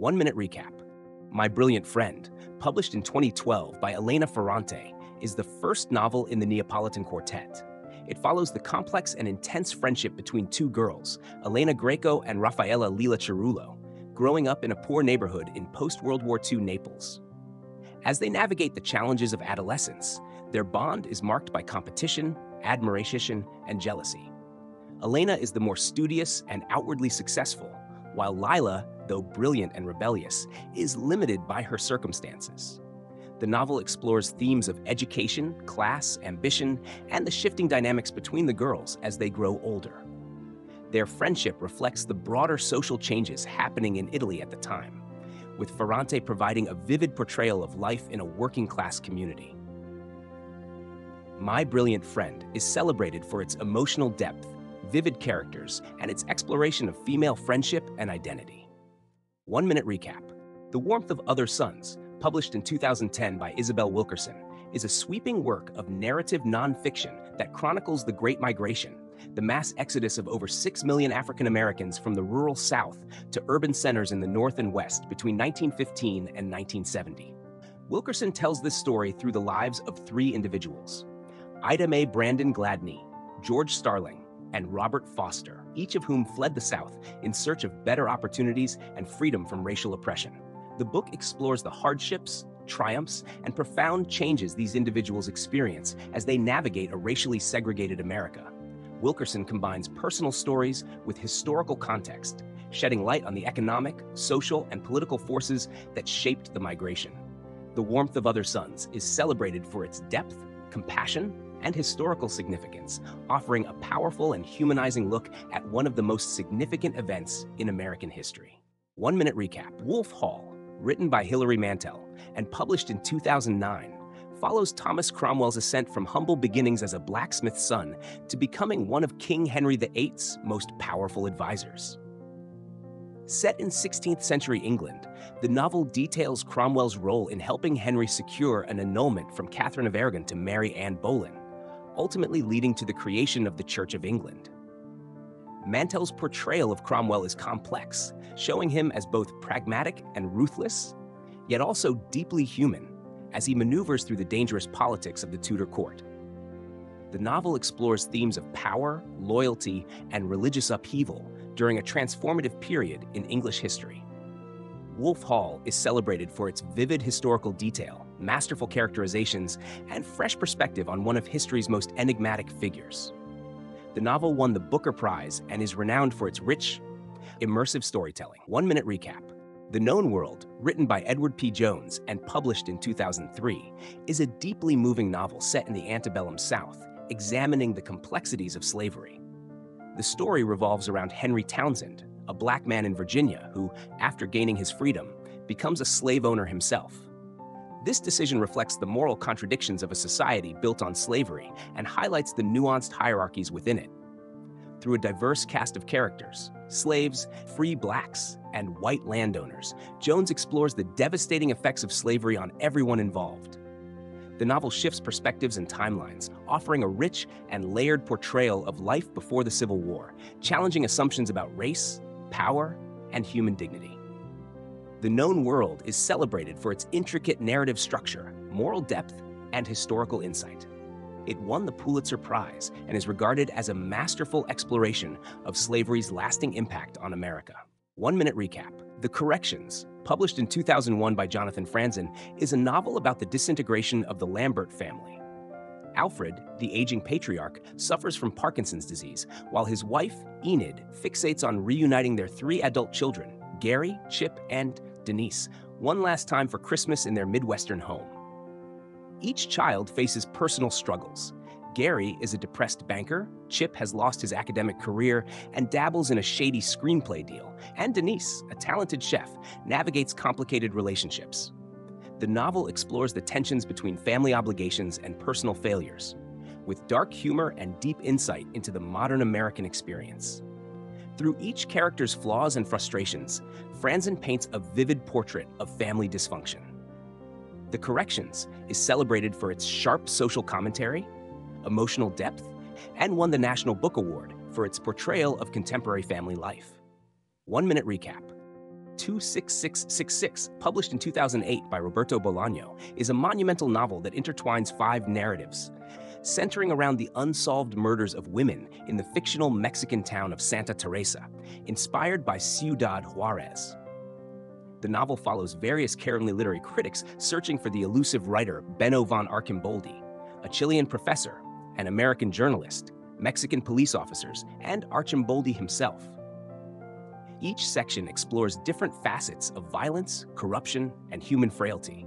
1 minute recap. My Brilliant Friend, published in 2012 by Elena Ferrante, is the first novel in the Neapolitan Quartet. It follows the complex and intense friendship between two girls, Elena Greco and Raffaella Lila Cerullo, growing up in a poor neighborhood in post-World War II Naples. As they navigate the challenges of adolescence, their bond is marked by competition, admiration, and jealousy. Elena is the more studious and outwardly successful, while Lila, though brilliant and rebellious, is limited by her circumstances. The novel explores themes of education, class, ambition, and the shifting dynamics between the girls as they grow older. Their friendship reflects the broader social changes happening in Italy at the time, with Ferrante providing a vivid portrayal of life in a working-class community. My Brilliant Friend is celebrated for its emotional depth, vivid characters, and its exploration of female friendship and identity. 1 minute recap. The Warmth of Other Suns, published in 2010 by Isabel Wilkerson, is a sweeping work of narrative nonfiction that chronicles the Great Migration, the mass exodus of over 6 million African Americans from the rural South to urban centers in the North and West between 1915 and 1970. Wilkerson tells this story through the lives of three individuals: Ida Mae Brandon Gladney, George Starling, and Robert Foster, each of whom fled the South in search of better opportunities and freedom from racial oppression. The book explores the hardships, triumphs, and profound changes these individuals experience as they navigate a racially segregated America. Wilkerson combines personal stories with historical context, shedding light on the economic, social, and political forces that shaped the migration. The Warmth of Other Suns is celebrated for its depth, compassion, and historical significance, offering a powerful and humanizing look at one of the most significant events in American history. 1 minute recap. Wolf Hall, written by Hilary Mantel and published in 2009, follows Thomas Cromwell's ascent from humble beginnings as a blacksmith's son to becoming one of King Henry VIII's most powerful advisors. Set in 16th century England, the novel details Cromwell's role in helping Henry secure an annulment from Catherine of Aragon to marry Anne Boleyn, ultimately leading to the creation of the Church of England. Mantel's portrayal of Cromwell is complex, showing him as both pragmatic and ruthless, yet also deeply human, as he maneuvers through the dangerous politics of the Tudor court. The novel explores themes of power, loyalty, and religious upheaval during a transformative period in English history. Wolf Hall is celebrated for its vivid historical detail, masterful characterizations, and fresh perspective on one of history's most enigmatic figures. The novel won the Booker Prize and is renowned for its rich, immersive storytelling. 1 minute recap. The Known World, written by Edward P. Jones and published in 2003, is a deeply moving novel set in the antebellum South, examining the complexities of slavery. The story revolves around Henry Townsend, a black man in Virginia who, after gaining his freedom, becomes a slave owner himself. This decision reflects the moral contradictions of a society built on slavery and highlights the nuanced hierarchies within it. Through a diverse cast of characters, slaves, free blacks, and white landowners, Jones explores the devastating effects of slavery on everyone involved. The novel shifts perspectives and timelines, offering a rich and layered portrayal of life before the Civil War, challenging assumptions about race, power, and human dignity. The Known World is celebrated for its intricate narrative structure, moral depth, and historical insight. It won the Pulitzer Prize and is regarded as a masterful exploration of slavery's lasting impact on America. 1 minute recap. The Corrections, published in 2001 by Jonathan Franzen, is a novel about the disintegration of the Lambert family. Alfred, the aging patriarch, suffers from Parkinson's disease, while his wife, Enid, fixates on reuniting their three adult children, Gary, Chip, and Denise, one last time for Christmas in their Midwestern home. Each child faces personal struggles. Gary is a depressed banker, Chip has lost his academic career and dabbles in a shady screenplay deal, and Denise, a talented chef, navigates complicated relationships. The novel explores the tensions between family obligations and personal failures, with dark humor and deep insight into the modern American experience. Through each character's flaws and frustrations, Franzen paints a vivid portrait of family dysfunction. The Corrections is celebrated for its sharp social commentary, emotional depth, and won the National Book Award for its portrayal of contemporary family life. 1 minute recap. 26666, published in 2008 by Roberto Bolaño, is a monumental novel that intertwines 5 narratives, centering around the unsolved murders of women in the fictional Mexican town of Santa Teresa, inspired by Ciudad Juarez. The novel follows various Caroline literary critics searching for the elusive writer Benno von Arcimboldi, a Chilean professor, an American journalist, Mexican police officers, and Arcimboldi himself. Each section explores different facets of violence, corruption, and human frailty.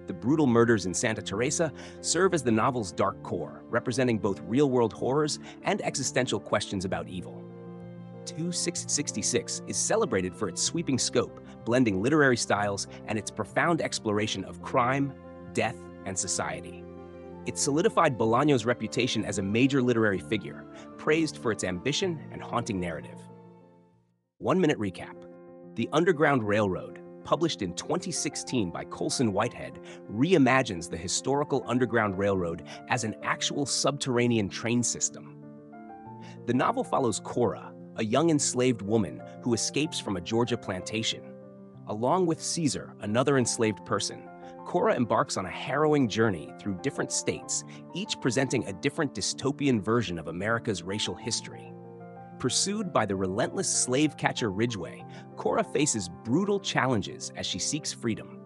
The brutal murders in Santa Teresa serve as the novel's dark core, representing both real-world horrors and existential questions about evil. 2666 is celebrated for its sweeping scope, blending literary styles and its profound exploration of crime, death, and society. It solidified Bolaño's reputation as a major literary figure, praised for its ambition and haunting narrative. 1-minute recap. The Underground Railroad, published in 2016 by Colson Whitehead, reimagines the historical Underground Railroad as an actual subterranean train system. The novel follows Cora, a young enslaved woman who escapes from a Georgia plantation. Along with Caesar, another enslaved person, Cora embarks on a harrowing journey through different states, each presenting a different dystopian version of America's racial history. Pursued by the relentless slave catcher Ridgway, Cora faces brutal challenges as she seeks freedom.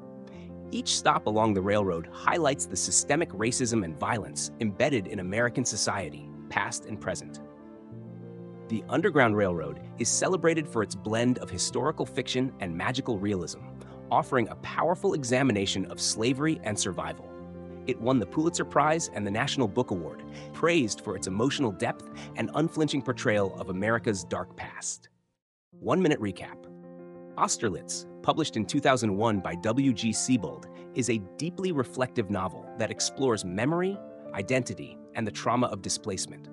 Each stop along the railroad highlights the systemic racism and violence embedded in American society, past and present. The Underground Railroad is celebrated for its blend of historical fiction and magical realism, offering a powerful examination of slavery and survival. It won the Pulitzer Prize and the National Book Award, praised for its emotional depth and unflinching portrayal of America's dark past. 1-minute recap. Austerlitz, published in 2001 by W.G. Sebald, is a deeply reflective novel that explores memory, identity, and the trauma of displacement.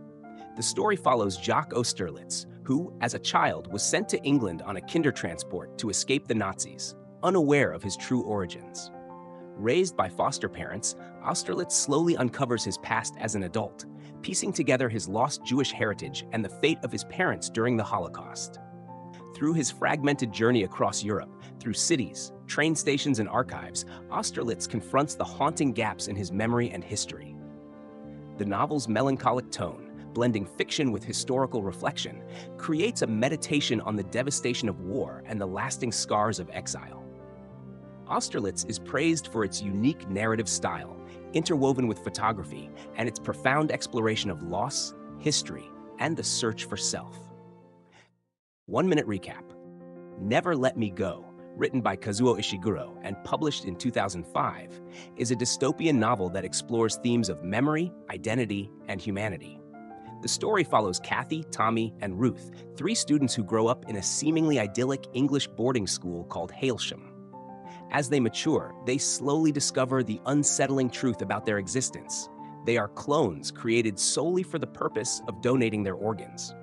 The story follows Jacques Austerlitz, who, as a child, was sent to England on a Kindertransport to escape the Nazis, unaware of his true origins. Raised by foster parents, Austerlitz slowly uncovers his past as an adult, piecing together his lost Jewish heritage and the fate of his parents during the Holocaust. Through his fragmented journey across Europe, through cities, train stations, and archives, Austerlitz confronts the haunting gaps in his memory and history. The novel's melancholic tone, blending fiction with historical reflection, creates a meditation on the devastation of war and the lasting scars of exile. Austerlitz is praised for its unique narrative style, interwoven with photography, and its profound exploration of loss, history, and the search for self. 1-minute recap. Never Let Me Go, written by Kazuo Ishiguro and published in 2005, is a dystopian novel that explores themes of memory, identity, and humanity. The story follows Kathy, Tommy, and Ruth, 3 students who grow up in a seemingly idyllic English boarding school called Hailsham. As they mature, they slowly discover the unsettling truth about their existence. They are clones created solely for the purpose of donating their organs.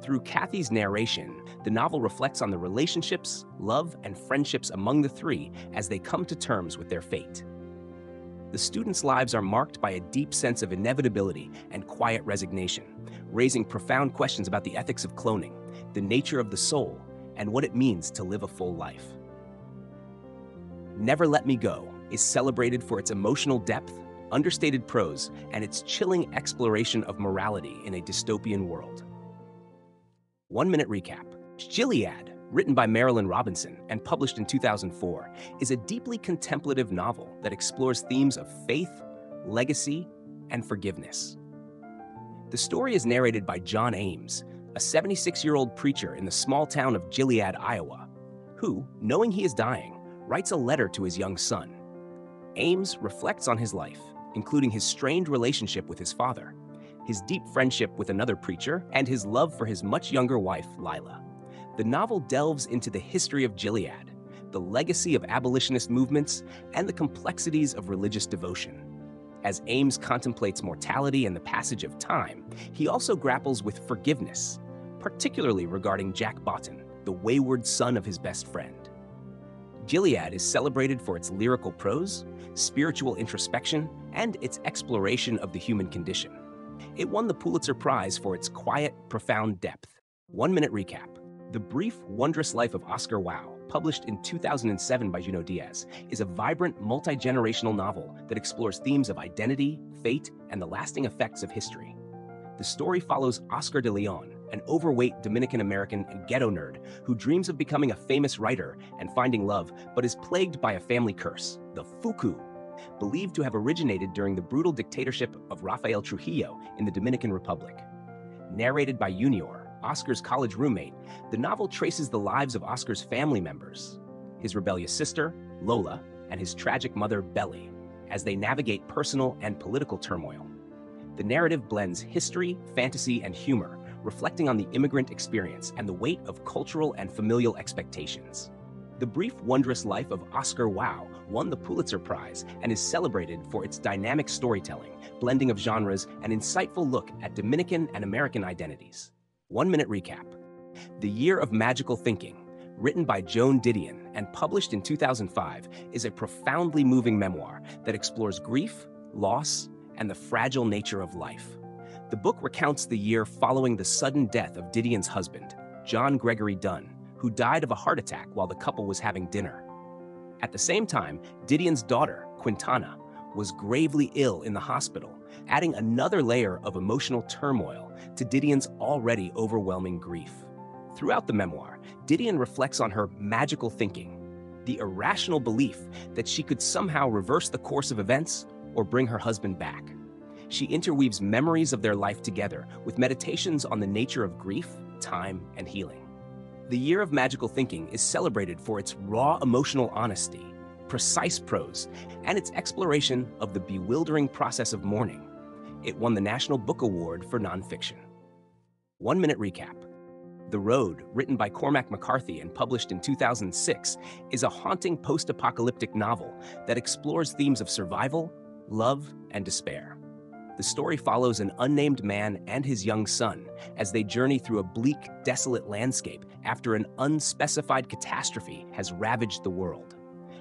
Through Kathy's narration, the novel reflects on the relationships, love, and friendships among the 3 as they come to terms with their fate. The students' lives are marked by a deep sense of inevitability and quiet resignation, raising profound questions about the ethics of cloning, the nature of the soul, and what it means to live a full life. Never Let Me Go is celebrated for its emotional depth, understated prose, and its chilling exploration of morality in a dystopian world. 1-minute recap. Gilead, written by Marilynne Robinson and published in 2004, is a deeply contemplative novel that explores themes of faith, legacy, and forgiveness. The story is narrated by John Ames, a 76-year-old preacher in the small town of Gilead, Iowa, who, knowing he is dying, writes a letter to his young son. Ames reflects on his life, including his strained relationship with his father, his deep friendship with another preacher, and his love for his much younger wife, Lila. The novel delves into the history of Gilead, the legacy of abolitionist movements, and the complexities of religious devotion. As Ames contemplates mortality and the passage of time, he also grapples with forgiveness, particularly regarding Jack Botton, the wayward son of his best friend. Gilead is celebrated for its lyrical prose, spiritual introspection, and its exploration of the human condition. It won the Pulitzer Prize for its quiet, profound depth. 1-minute recap. The Brief, Wondrous Life of Oscar Wilde, published in 2007 by Junot Diaz, is a vibrant, multi-generational novel that explores themes of identity, fate, and the lasting effects of history. The story follows Oscar de Leon, an overweight Dominican-American and ghetto nerd who dreams of becoming a famous writer and finding love, but is plagued by a family curse, the Fuku, believed to have originated during the brutal dictatorship of Rafael Trujillo in the Dominican Republic. Narrated by Junior, Oscar's college roommate, the novel traces the lives of Oscar's family members, his rebellious sister, Lola, and his tragic mother, Belly, as they navigate personal and political turmoil. The narrative blends history, fantasy, and humor, reflecting on the immigrant experience and the weight of cultural and familial expectations. The Brief, Wondrous Life of Oscar Wilde won the Pulitzer Prize and is celebrated for its dynamic storytelling, blending of genres, and insightful look at Dominican and American identities. 1-minute recap. The Year of Magical Thinking, written by Joan Didion and published in 2005, is a profoundly moving memoir that explores grief, loss, and the fragile nature of life. The book recounts the year following the sudden death of Didion's husband, John Gregory Dunn, who died of a heart attack while the couple was having dinner. At the same time, Didion's daughter, Quintana, was gravely ill in the hospital, adding another layer of emotional turmoil to Didion's already overwhelming grief. Throughout the memoir, Didion reflects on her magical thinking, the irrational belief that she could somehow reverse the course of events or bring her husband back. She interweaves memories of their life together with meditations on the nature of grief, time, and healing. The Year of Magical Thinking is celebrated for its raw emotional honesty, precise prose, and its exploration of the bewildering process of mourning. It won the National Book Award for Nonfiction. 1-minute recap. The Road, written by Cormac McCarthy and published in 2006, is a haunting post-apocalyptic novel that explores themes of survival, love, and despair. The story follows an unnamed man and his young son as they journey through a bleak, desolate landscape after an unspecified catastrophe has ravaged the world.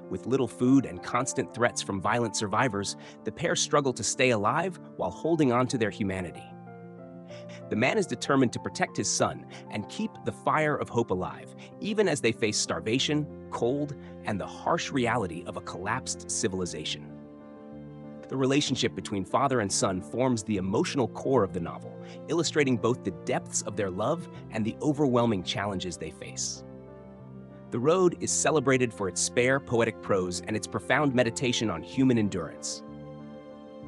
With little food and constant threats from violent survivors, the pair struggle to stay alive while holding on to their humanity. The man is determined to protect his son and keep the fire of hope alive, even as they face starvation, cold, and the harsh reality of a collapsed civilization. The relationship between father and son forms the emotional core of the novel, illustrating both the depths of their love and the overwhelming challenges they face. The Road is celebrated for its spare, poetic prose and its profound meditation on human endurance.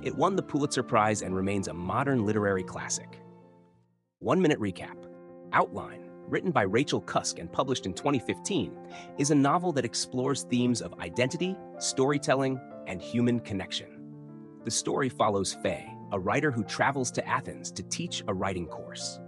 It won the Pulitzer Prize and remains a modern literary classic. 1-minute recap. Outline, written by Rachel Cusk and published in 2015, is a novel that explores themes of identity, storytelling, and human connection. The story follows Faye, a writer who travels to Athens to teach a writing course.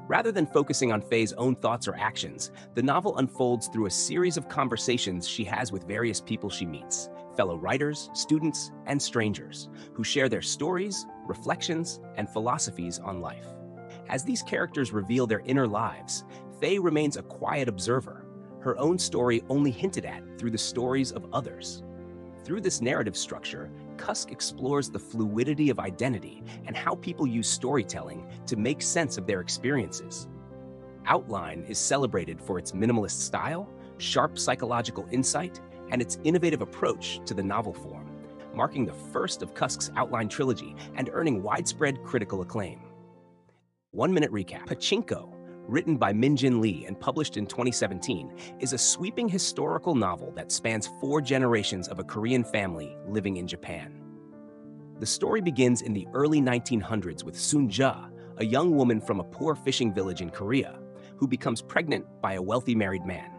Rather than focusing on Faye's own thoughts or actions, the novel unfolds through a series of conversations she has with various people she meets, fellow writers, students, and strangers, who share their stories, reflections, and philosophies on life. As these characters reveal their inner lives, Faye remains a quiet observer, her own story only hinted at through the stories of others. Through this narrative structure, Cusk explores the fluidity of identity and how people use storytelling to make sense of their experiences. Outline is celebrated for its minimalist style, sharp psychological insight, and its innovative approach to the novel form, marking the first of Cusk's Outline trilogy and earning widespread critical acclaim. 1-minute recap. Pachinko, written by Min-Jin Lee and published in 2017, is a sweeping historical novel that spans 4 generations of a Korean family living in Japan. The story begins in the early 1900s with Sun-ja, a young woman from a poor fishing village in Korea, who becomes pregnant by a wealthy married man.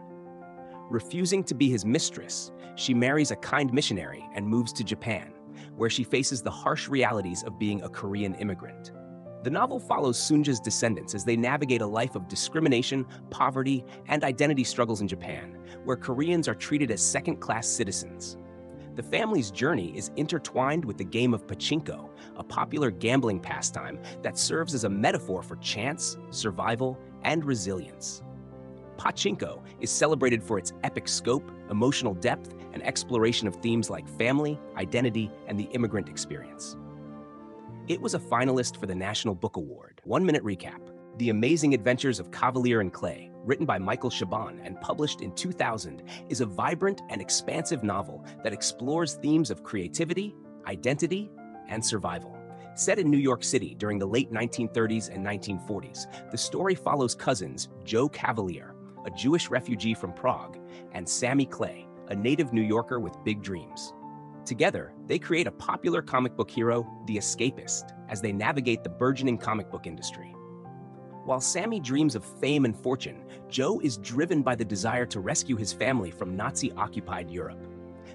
Refusing to be his mistress, she marries a kind missionary and moves to Japan, where she faces the harsh realities of being a Korean immigrant. The novel follows Sunja's descendants as they navigate a life of discrimination, poverty, and identity struggles in Japan, where Koreans are treated as second-class citizens. The family's journey is intertwined with the game of pachinko, a popular gambling pastime that serves as a metaphor for chance, survival, and resilience. Pachinko is celebrated for its epic scope, emotional depth, and exploration of themes like family, identity, and the immigrant experience. It was a finalist for the National Book Award. 1-minute recap. The Amazing Adventures of Cavalier and Clay, written by Michael Chabon and published in 2000, is a vibrant and expansive novel that explores themes of creativity, identity, and survival. Set in New York City during the late 1930s and 1940s, the story follows cousins Joe Cavalier, a Jewish refugee from Prague, and Sammy Clay, a native New Yorker with big dreams. Together, they create a popular comic book hero, the Escapist, as they navigate the burgeoning comic book industry. While Sammy dreams of fame and fortune, Joe is driven by the desire to rescue his family from Nazi-occupied Europe.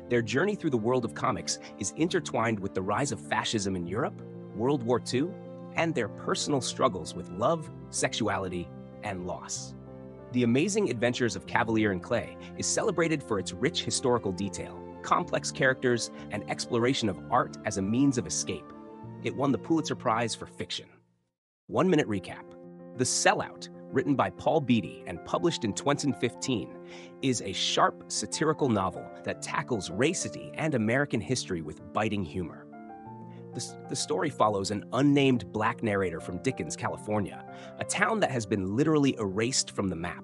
Their journey through the world of comics is intertwined with the rise of fascism in Europe, World War II, and their personal struggles with love, sexuality, and loss. The Amazing Adventures of Cavalier and Clay is celebrated for its rich historical detail, complex characters, and exploration of art as a means of escape. It won the Pulitzer Prize for Fiction. 1 minute recap. The Sellout, written by Paul Beatty and published in 2015, is a sharp, satirical novel that tackles racism and American history with biting humor. The story follows an unnamed black narrator from Dickens, California, a town that has been literally erased from the map.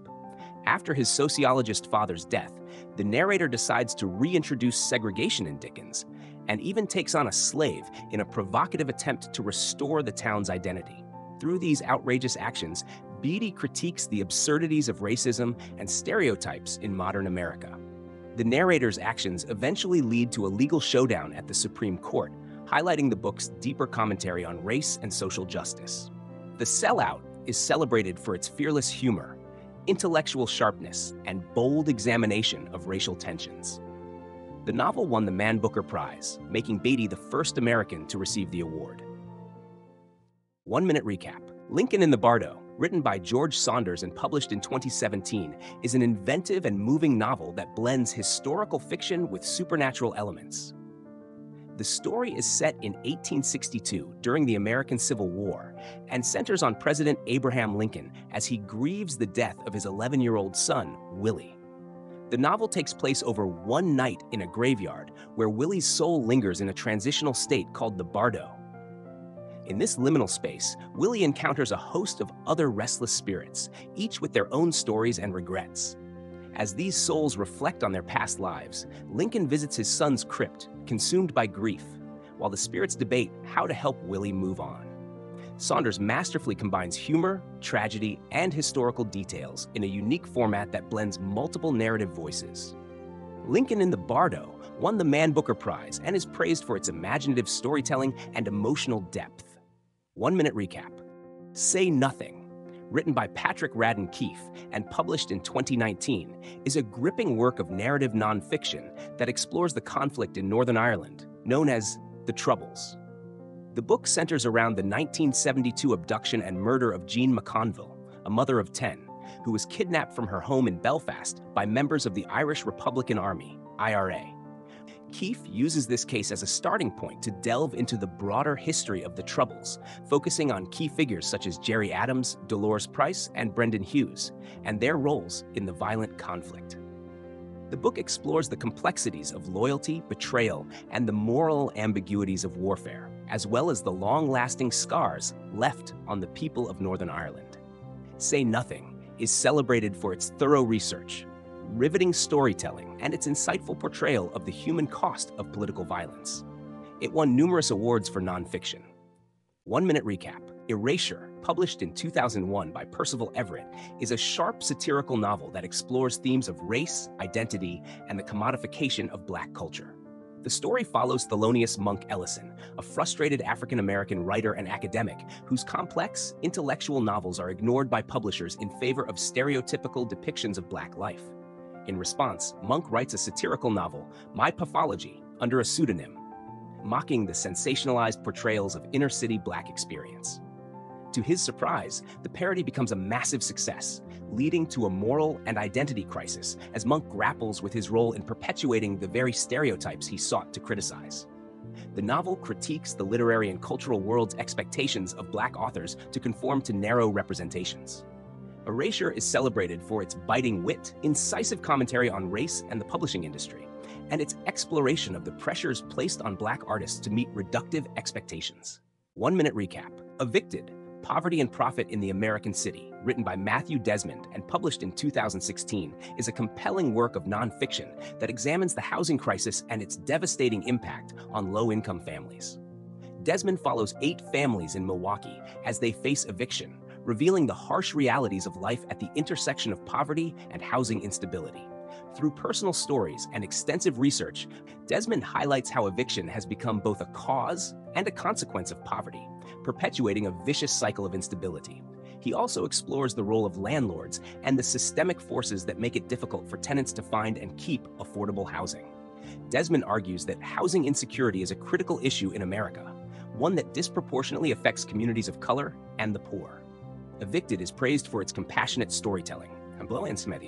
After his sociologist father's death, the narrator decides to reintroduce segregation in Dickens, and even takes on a slave in a provocative attempt to restore the town's identity. Through these outrageous actions, Beatty critiques the absurdities of racism and stereotypes in modern America. The narrator's actions eventually lead to a legal showdown at the Supreme Court, highlighting the book's deeper commentary on race and social justice. The Sellout is celebrated for its fearless humor, intellectual sharpness, and bold examination of racial tensions. The novel won the Man Booker Prize, making Beatty the first American to receive the award. 1 minute recap. Lincoln in the Bardo, written by George Saunders and published in 2017, is an inventive and moving novel that blends historical fiction with supernatural elements. The story is set in 1862 during the American Civil War and centers on President Abraham Lincoln as he grieves the death of his 11-year-old son, Willie. The novel takes place over one night in a graveyard where Willie's soul lingers in a transitional state called the Bardo. In this liminal space, Willie encounters a host of other restless spirits, each with their own stories and regrets. As these souls reflect on their past lives, Lincoln visits his son's crypt, consumed by grief, while the spirits debate how to help Willie move on. Saunders masterfully combines humor, tragedy, and historical details in a unique format that blends multiple narrative voices. Lincoln in the Bardo won the Man Booker Prize and is praised for its imaginative storytelling and emotional depth. 1 minute recap. Say Nothing, written by Patrick Radden Keefe and published in 2019, is a gripping work of narrative nonfiction that explores the conflict in Northern Ireland, known as the Troubles. The book centers around the 1972 abduction and murder of Jean McConville, a mother of 10, who was kidnapped from her home in Belfast by members of the Irish Republican Army, IRA. Keefe uses this case as a starting point to delve into the broader history of the Troubles, focusing on key figures such as Jerry Adams, Dolores Price, and Brendan Hughes, and their roles in the violent conflict. The book explores the complexities of loyalty, betrayal, and the moral ambiguities of warfare, as well as the long-lasting scars left on the people of Northern Ireland. Say Nothing is celebrated for its thorough research, riveting storytelling, and its insightful portrayal of the human cost of political violence. It won numerous awards for nonfiction. 1 minute recap. Erasure, published in 2001 by Percival Everett, is a sharp satirical novel that explores themes of race, identity, and the commodification of Black culture. The story follows Thelonious Monk Ellison, a frustrated African-American writer and academic whose complex, intellectual novels are ignored by publishers in favor of stereotypical depictions of Black life. In response, Monk writes a satirical novel, My Pathology, under a pseudonym, mocking the sensationalized portrayals of inner-city Black experience. To his surprise, the parody becomes a massive success, leading to a moral and identity crisis as Monk grapples with his role in perpetuating the very stereotypes he sought to criticize. The novel critiques the literary and cultural world's expectations of Black authors to conform to narrow representations. Erasure is celebrated for its biting wit, incisive commentary on race and the publishing industry, and its exploration of the pressures placed on Black artists to meet reductive expectations. 1 minute recap. Evicted, Poverty and Profit in the American City, written by Matthew Desmond and published in 2016, is a compelling work of nonfiction that examines the housing crisis and its devastating impact on low-income families. Desmond follows 8 families in Milwaukee as they face eviction, revealing the harsh realities of life at the intersection of poverty and housing instability. Through personal stories and extensive research, Desmond highlights how eviction has become both a cause and a consequence of poverty, perpetuating a vicious cycle of instability. He also explores the role of landlords and the systemic forces that make it difficult for tenants to find and keep affordable housing. Desmond argues that housing insecurity is a critical issue in America, one that disproportionately affects communities of color and the poor. Evicted is praised for its compassionate storytelling,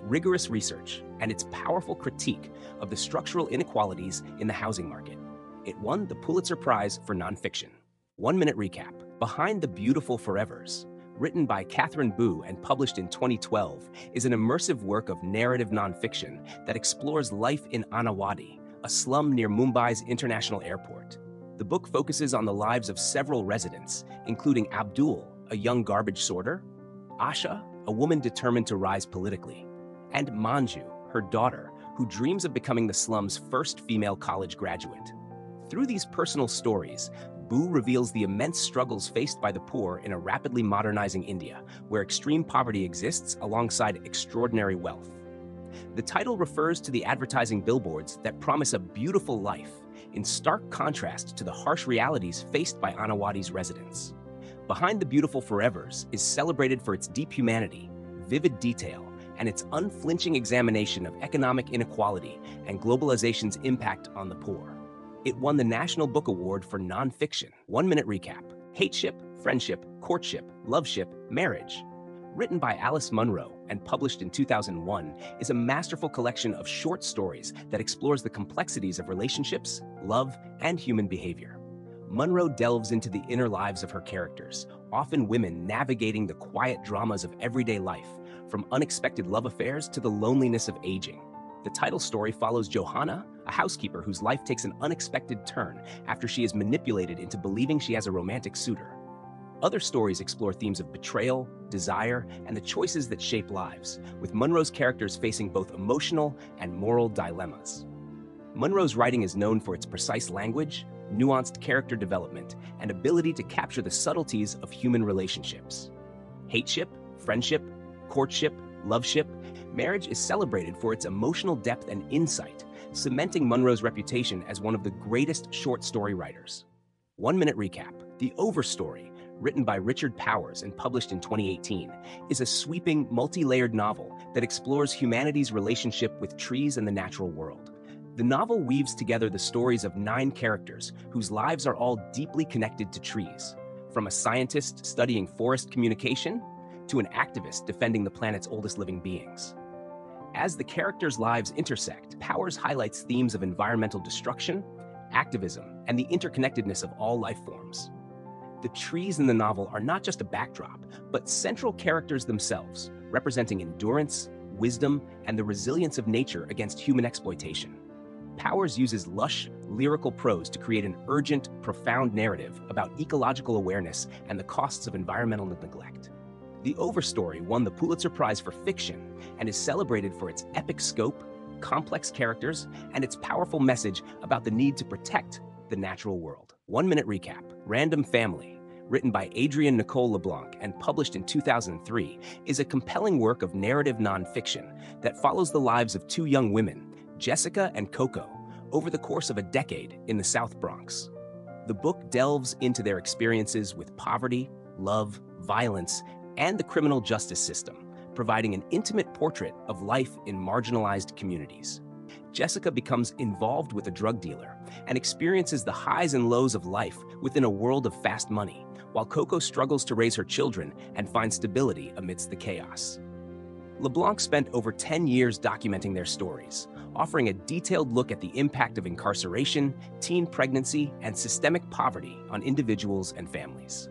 rigorous research, and its powerful critique of the structural inequalities in the housing market. It won the Pulitzer Prize for nonfiction. 1-minute recap. Behind the Beautiful Forevers, written by Catherine Boo and published in 2012, is an immersive work of narrative nonfiction that explores life in Anawadi, a slum near Mumbai's International Airport. The book focuses on the lives of several residents, including Abdul, a young garbage sorter, Asha, a woman determined to rise politically, and Manju, her daughter, who dreams of becoming the slum's first female college graduate. Through these personal stories, Boo reveals the immense struggles faced by the poor in a rapidly modernizing India, where extreme poverty exists alongside extraordinary wealth. The title refers to the advertising billboards that promise a beautiful life, in stark contrast to the harsh realities faced by Anawadi's residents. Behind the Beautiful Forevers is celebrated for its deep humanity, vivid detail, and its unflinching examination of economic inequality and globalization's impact on the poor. It won the National Book Award for nonfiction. 1-minute recap. Hateship, Friendship, Courtship, Loveship, Marriage, written by Alice Munro and published in 2001, is a masterful collection of short stories that explores the complexities of relationships, love, and human behavior. Munro delves into the inner lives of her characters, often women navigating the quiet dramas of everyday life, from unexpected love affairs to the loneliness of aging. The title story follows Johanna, a housekeeper whose life takes an unexpected turn after she is manipulated into believing she has a romantic suitor. Other stories explore themes of betrayal, desire, and the choices that shape lives, with Munro's characters facing both emotional and moral dilemmas. Munro's writing is known for its precise language, nuanced character development, and ability to capture the subtleties of human relationships. Hateship, Friendship, Courtship, Loveship, Marriage is celebrated for its emotional depth and insight, cementing Munro's reputation as one of the greatest short story writers. 1-minute recap. The Overstory, written by Richard Powers and published in 2018, is a sweeping, multi-layered novel that explores humanity's relationship with trees and the natural world. The novel weaves together the stories of 9 characters whose lives are all deeply connected to trees, from a scientist studying forest communication to an activist defending the planet's oldest living beings. As the characters' lives intersect, Powers highlights themes of environmental destruction, activism, and the interconnectedness of all life forms. The trees in the novel are not just a backdrop, but central characters themselves, representing endurance, wisdom, and the resilience of nature against human exploitation. Powers uses lush, lyrical prose to create an urgent, profound narrative about ecological awareness and the costs of environmental neglect. The Overstory won the Pulitzer Prize for fiction and is celebrated for its epic scope, complex characters, and its powerful message about the need to protect the natural world. 1-minute recap. Random Family, written by Adrienne Nicole LeBlanc and published in 2003, is a compelling work of narrative nonfiction that follows the lives of 2 young women, Jessica and Coco, over the course of a decade in the South Bronx. The book delves into their experiences with poverty, love, violence, and the criminal justice system, providing an intimate portrait of life in marginalized communities. Jessica becomes involved with a drug dealer and experiences the highs and lows of life within a world of fast money, while Coco struggles to raise her children and find stability amidst the chaos. LeBlanc spent over 10 years documenting their stories, offering a detailed look at the impact of incarceration, teen pregnancy, and systemic poverty on individuals and families.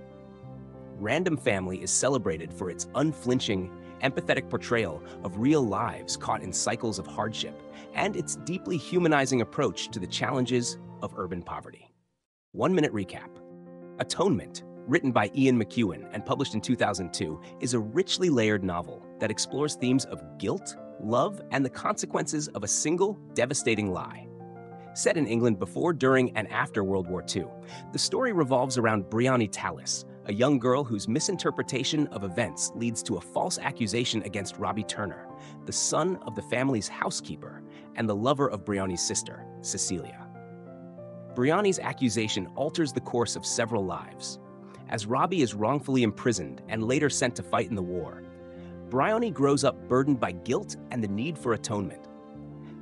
Random Family is celebrated for its unflinching, empathetic portrayal of real lives caught in cycles of hardship and its deeply humanizing approach to the challenges of urban poverty. 1-minute recap. Atonement, written by Ian McEwan and published in 2002, is a richly layered novel that explores themes of guilt, love, and the consequences of a single, devastating lie. Set in England before, during, and after World War II, the story revolves around Briony Tallis, a young girl whose misinterpretation of events leads to a false accusation against Robbie Turner, the son of the family's housekeeper and the lover of Briony's sister, Cecilia. Briony's accusation alters the course of several lives. As Robbie is wrongfully imprisoned and later sent to fight in the war, Briony grows up burdened by guilt and the need for atonement.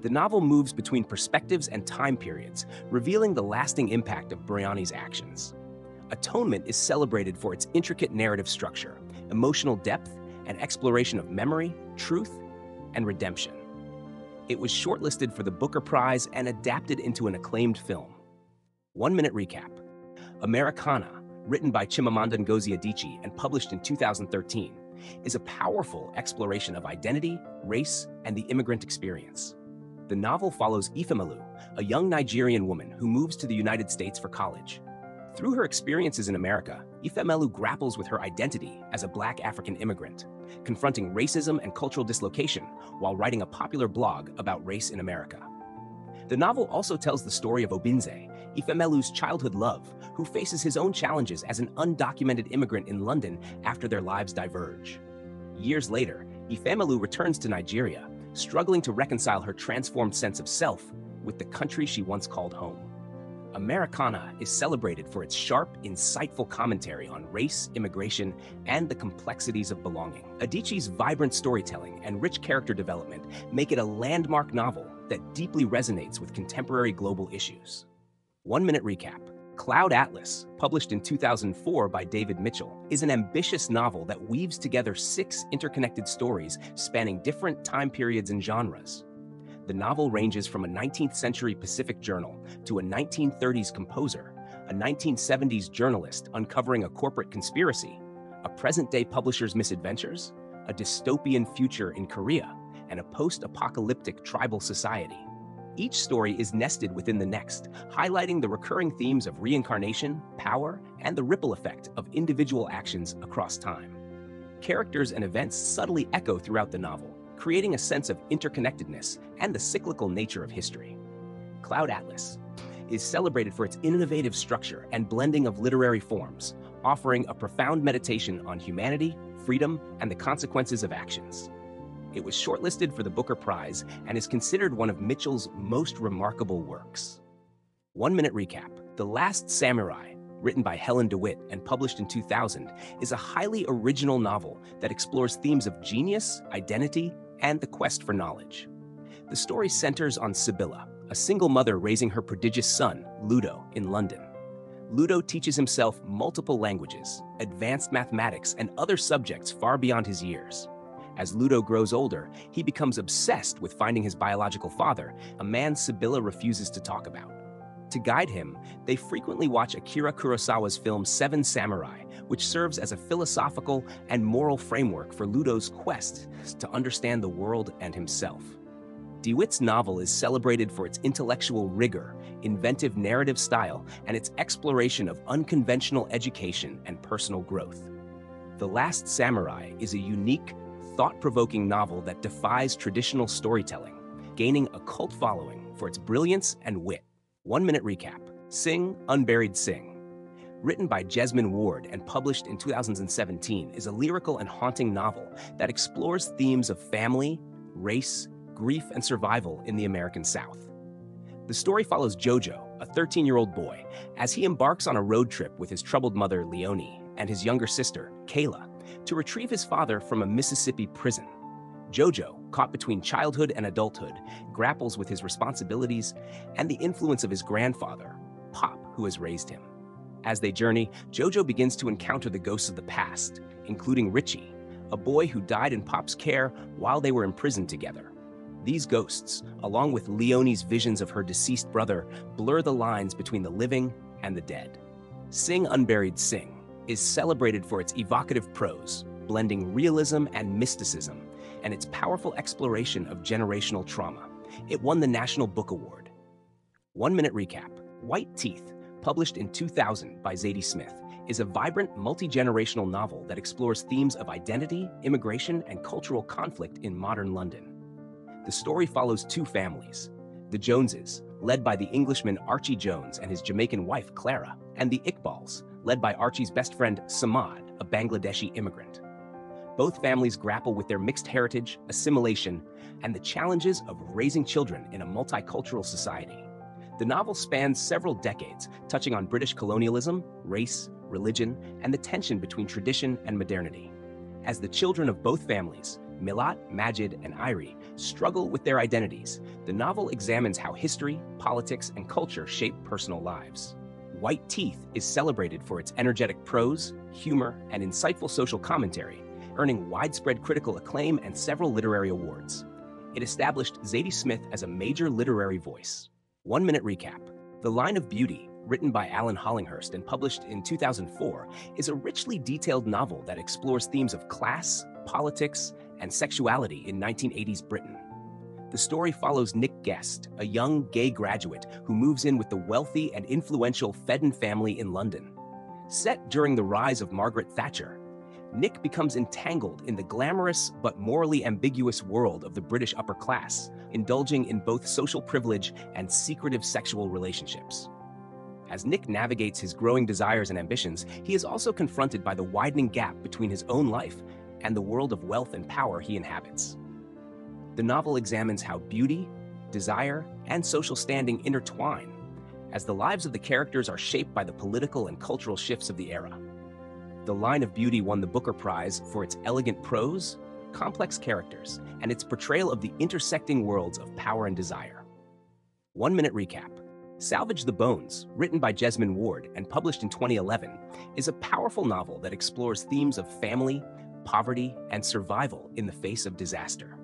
The novel moves between perspectives and time periods, revealing the lasting impact of Briony's actions. Atonement is celebrated for its intricate narrative structure, emotional depth, and exploration of memory, truth, and redemption. It was shortlisted for the Booker Prize and adapted into an acclaimed film. 1-minute recap. Americana, written by Chimamanda Ngozi Adichie and published in 2013, is a powerful exploration of identity, race, and the immigrant experience. The novel follows Ifemelu, a young Nigerian woman who moves to the United States for college. Through her experiences in America, Ifemelu grapples with her identity as a Black African immigrant, confronting racism and cultural dislocation while writing a popular blog about race in America. The novel also tells the story of Obinze, Ifemelu's childhood love, who faces his own challenges as an undocumented immigrant in London after their lives diverge. Years later, Ifemelu returns to Nigeria, struggling to reconcile her transformed sense of self with the country she once called home. Americana is celebrated for its sharp, insightful commentary on race, immigration, and the complexities of belonging. Adichie's vibrant storytelling and rich character development make it a landmark novel that deeply resonates with contemporary global issues. 1-minute recap. Cloud Atlas, published in 2004 by David Mitchell, is an ambitious novel that weaves together 6 interconnected stories spanning different time periods and genres. The novel ranges from a 19th century Pacific journal to a 1930s composer, a 1970s journalist uncovering a corporate conspiracy, a present-day publisher's misadventures, a dystopian future in Korea, and a post-apocalyptic tribal society. Each story is nested within the next, highlighting the recurring themes of reincarnation, power, and the ripple effect of individual actions across time. Characters and events subtly echo throughout the novel, creating a sense of interconnectedness and the cyclical nature of history. Cloud Atlas is celebrated for its innovative structure and blending of literary forms, offering a profound meditation on humanity, freedom, and the consequences of actions. It was shortlisted for the Booker Prize and is considered one of Mitchell's most remarkable works. 1-minute recap. The Last Samurai, written by Helen DeWitt and published in 2000, is a highly original novel that explores themes of genius, identity, and the quest for knowledge. The story centers on Sibylla, a single mother raising her prodigious son, Ludo, in London. Ludo teaches himself multiple languages, advanced mathematics, and other subjects far beyond his years. As Ludo grows older, he becomes obsessed with finding his biological father, a man Sibylla refuses to talk about. To guide him, they frequently watch Akira Kurosawa's film Seven Samurai, which serves as a philosophical and moral framework for Ludo's quest to understand the world and himself. DeWitt's novel is celebrated for its intellectual rigor, inventive narrative style, and its exploration of unconventional education and personal growth. The Last Samurai is a unique, thought-provoking novel that defies traditional storytelling, gaining a cult following for its brilliance and wit. 1-minute recap. Sing, Unburied Sing, written by Jesmyn Ward and published in 2017, is a lyrical and haunting novel that explores themes of family, race, grief, and survival in the American South. The story follows Jojo, a 13-year-old boy, as he embarks on a road trip with his troubled mother, Leonie, and his younger sister, Kayla, to retrieve his father from a Mississippi prison. Jojo, caught between childhood and adulthood, grapples with his responsibilities and the influence of his grandfather, Pop, who has raised him. As they journey, Jojo begins to encounter the ghosts of the past, including Richie, a boy who died in Pop's care while they were imprisoned together. These ghosts, along with Leonie's visions of her deceased brother, blur the lines between the living and the dead. Sing, Unburied Sing is celebrated for its evocative prose, blending realism and mysticism, and its powerful exploration of generational trauma. It won the National Book Award. 1-minute recap. White Teeth, published in 2000 by Zadie Smith, is a vibrant, multi-generational novel that explores themes of identity, immigration, and cultural conflict in modern London. The story follows two families: the Joneses, led by the Englishman Archie Jones and his Jamaican wife Clara, and the Iqbals, led by Archie's best friend Samad, a Bangladeshi immigrant. Both families grapple with their mixed heritage, assimilation, and the challenges of raising children in a multicultural society. The novel spans several decades, touching on British colonialism, race, religion, and the tension between tradition and modernity. As the children of both families, Milat, Majid, and Irie, struggle with their identities, the novel examines how history, politics, and culture shape personal lives. White Teeth is celebrated for its energetic prose, humor, and insightful social commentary, earning widespread critical acclaim and several literary awards. It established Zadie Smith as a major literary voice. 1 minute recap. The Line of Beauty, written by Alan Hollinghurst and published in 2004, is a richly detailed novel that explores themes of class, politics, and sexuality in 1980s Britain. The story follows Nick Guest, a young gay graduate who moves in with the wealthy and influential Fedden family in London. Set during the rise of Margaret Thatcher, Nick becomes entangled in the glamorous but morally ambiguous world of the British upper class, indulging in both social privilege and secretive sexual relationships. As Nick navigates his growing desires and ambitions, he is also confronted by the widening gap between his own life and the world of wealth and power he inhabits. The novel examines how beauty, desire, and social standing intertwine, as the lives of the characters are shaped by the political and cultural shifts of the era. The Line of Beauty won the Booker Prize for its elegant prose, complex characters, and its portrayal of the intersecting worlds of power and desire. 1 minute recap. Salvage the Bones, written by Jesmyn Ward and published in 2011, is a powerful novel that explores themes of family, poverty, and survival in the face of disaster.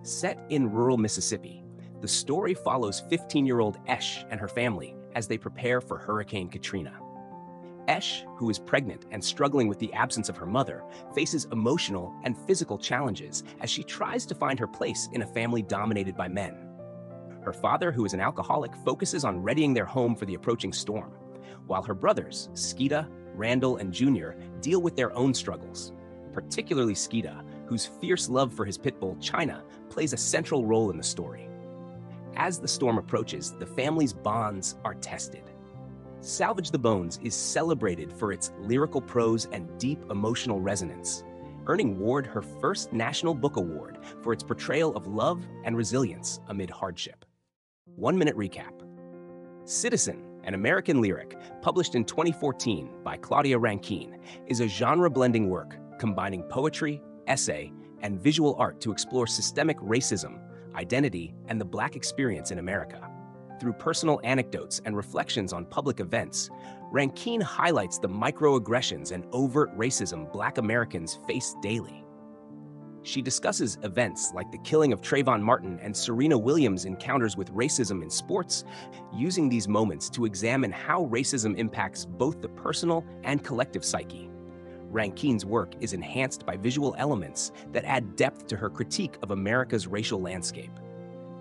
Set in rural Mississippi, the story follows 15-year-old Esh and her family as they prepare for Hurricane Katrina. Esh, who is pregnant and struggling with the absence of her mother, faces emotional and physical challenges as she tries to find her place in a family dominated by men. Her father, who is an alcoholic, focuses on readying their home for the approaching storm, while her brothers, Skeeta, Randall, and Junior, deal with their own struggles. Particularly Skeeta, whose fierce love for his pit bull, China, plays a central role in the story. As the storm approaches, the family's bonds are tested. Salvage the Bones is celebrated for its lyrical prose and deep emotional resonance, earning Ward her first National Book Award for its portrayal of love and resilience amid hardship. 1 minute recap. Citizen, an American lyric, published in 2014 by Claudia Rankine, is a genre-blending work combining poetry, essay, and visual art to explore systemic racism, identity, and the Black experience in America. Through personal anecdotes and reflections on public events, Rankine highlights the microaggressions and overt racism Black Americans face daily. She discusses events like the killing of Trayvon Martin and Serena Williams' encounters with racism in sports, using these moments to examine how racism impacts both the personal and collective psyche. Rankine's work is enhanced by visual elements that add depth to her critique of America's racial landscape.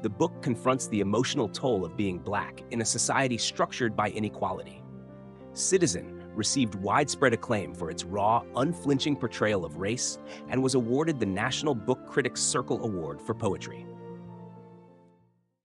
The book confronts the emotional toll of being Black in a society structured by inequality. Citizen received widespread acclaim for its raw, unflinching portrayal of race and was awarded the National Book Critics Circle Award for Poetry.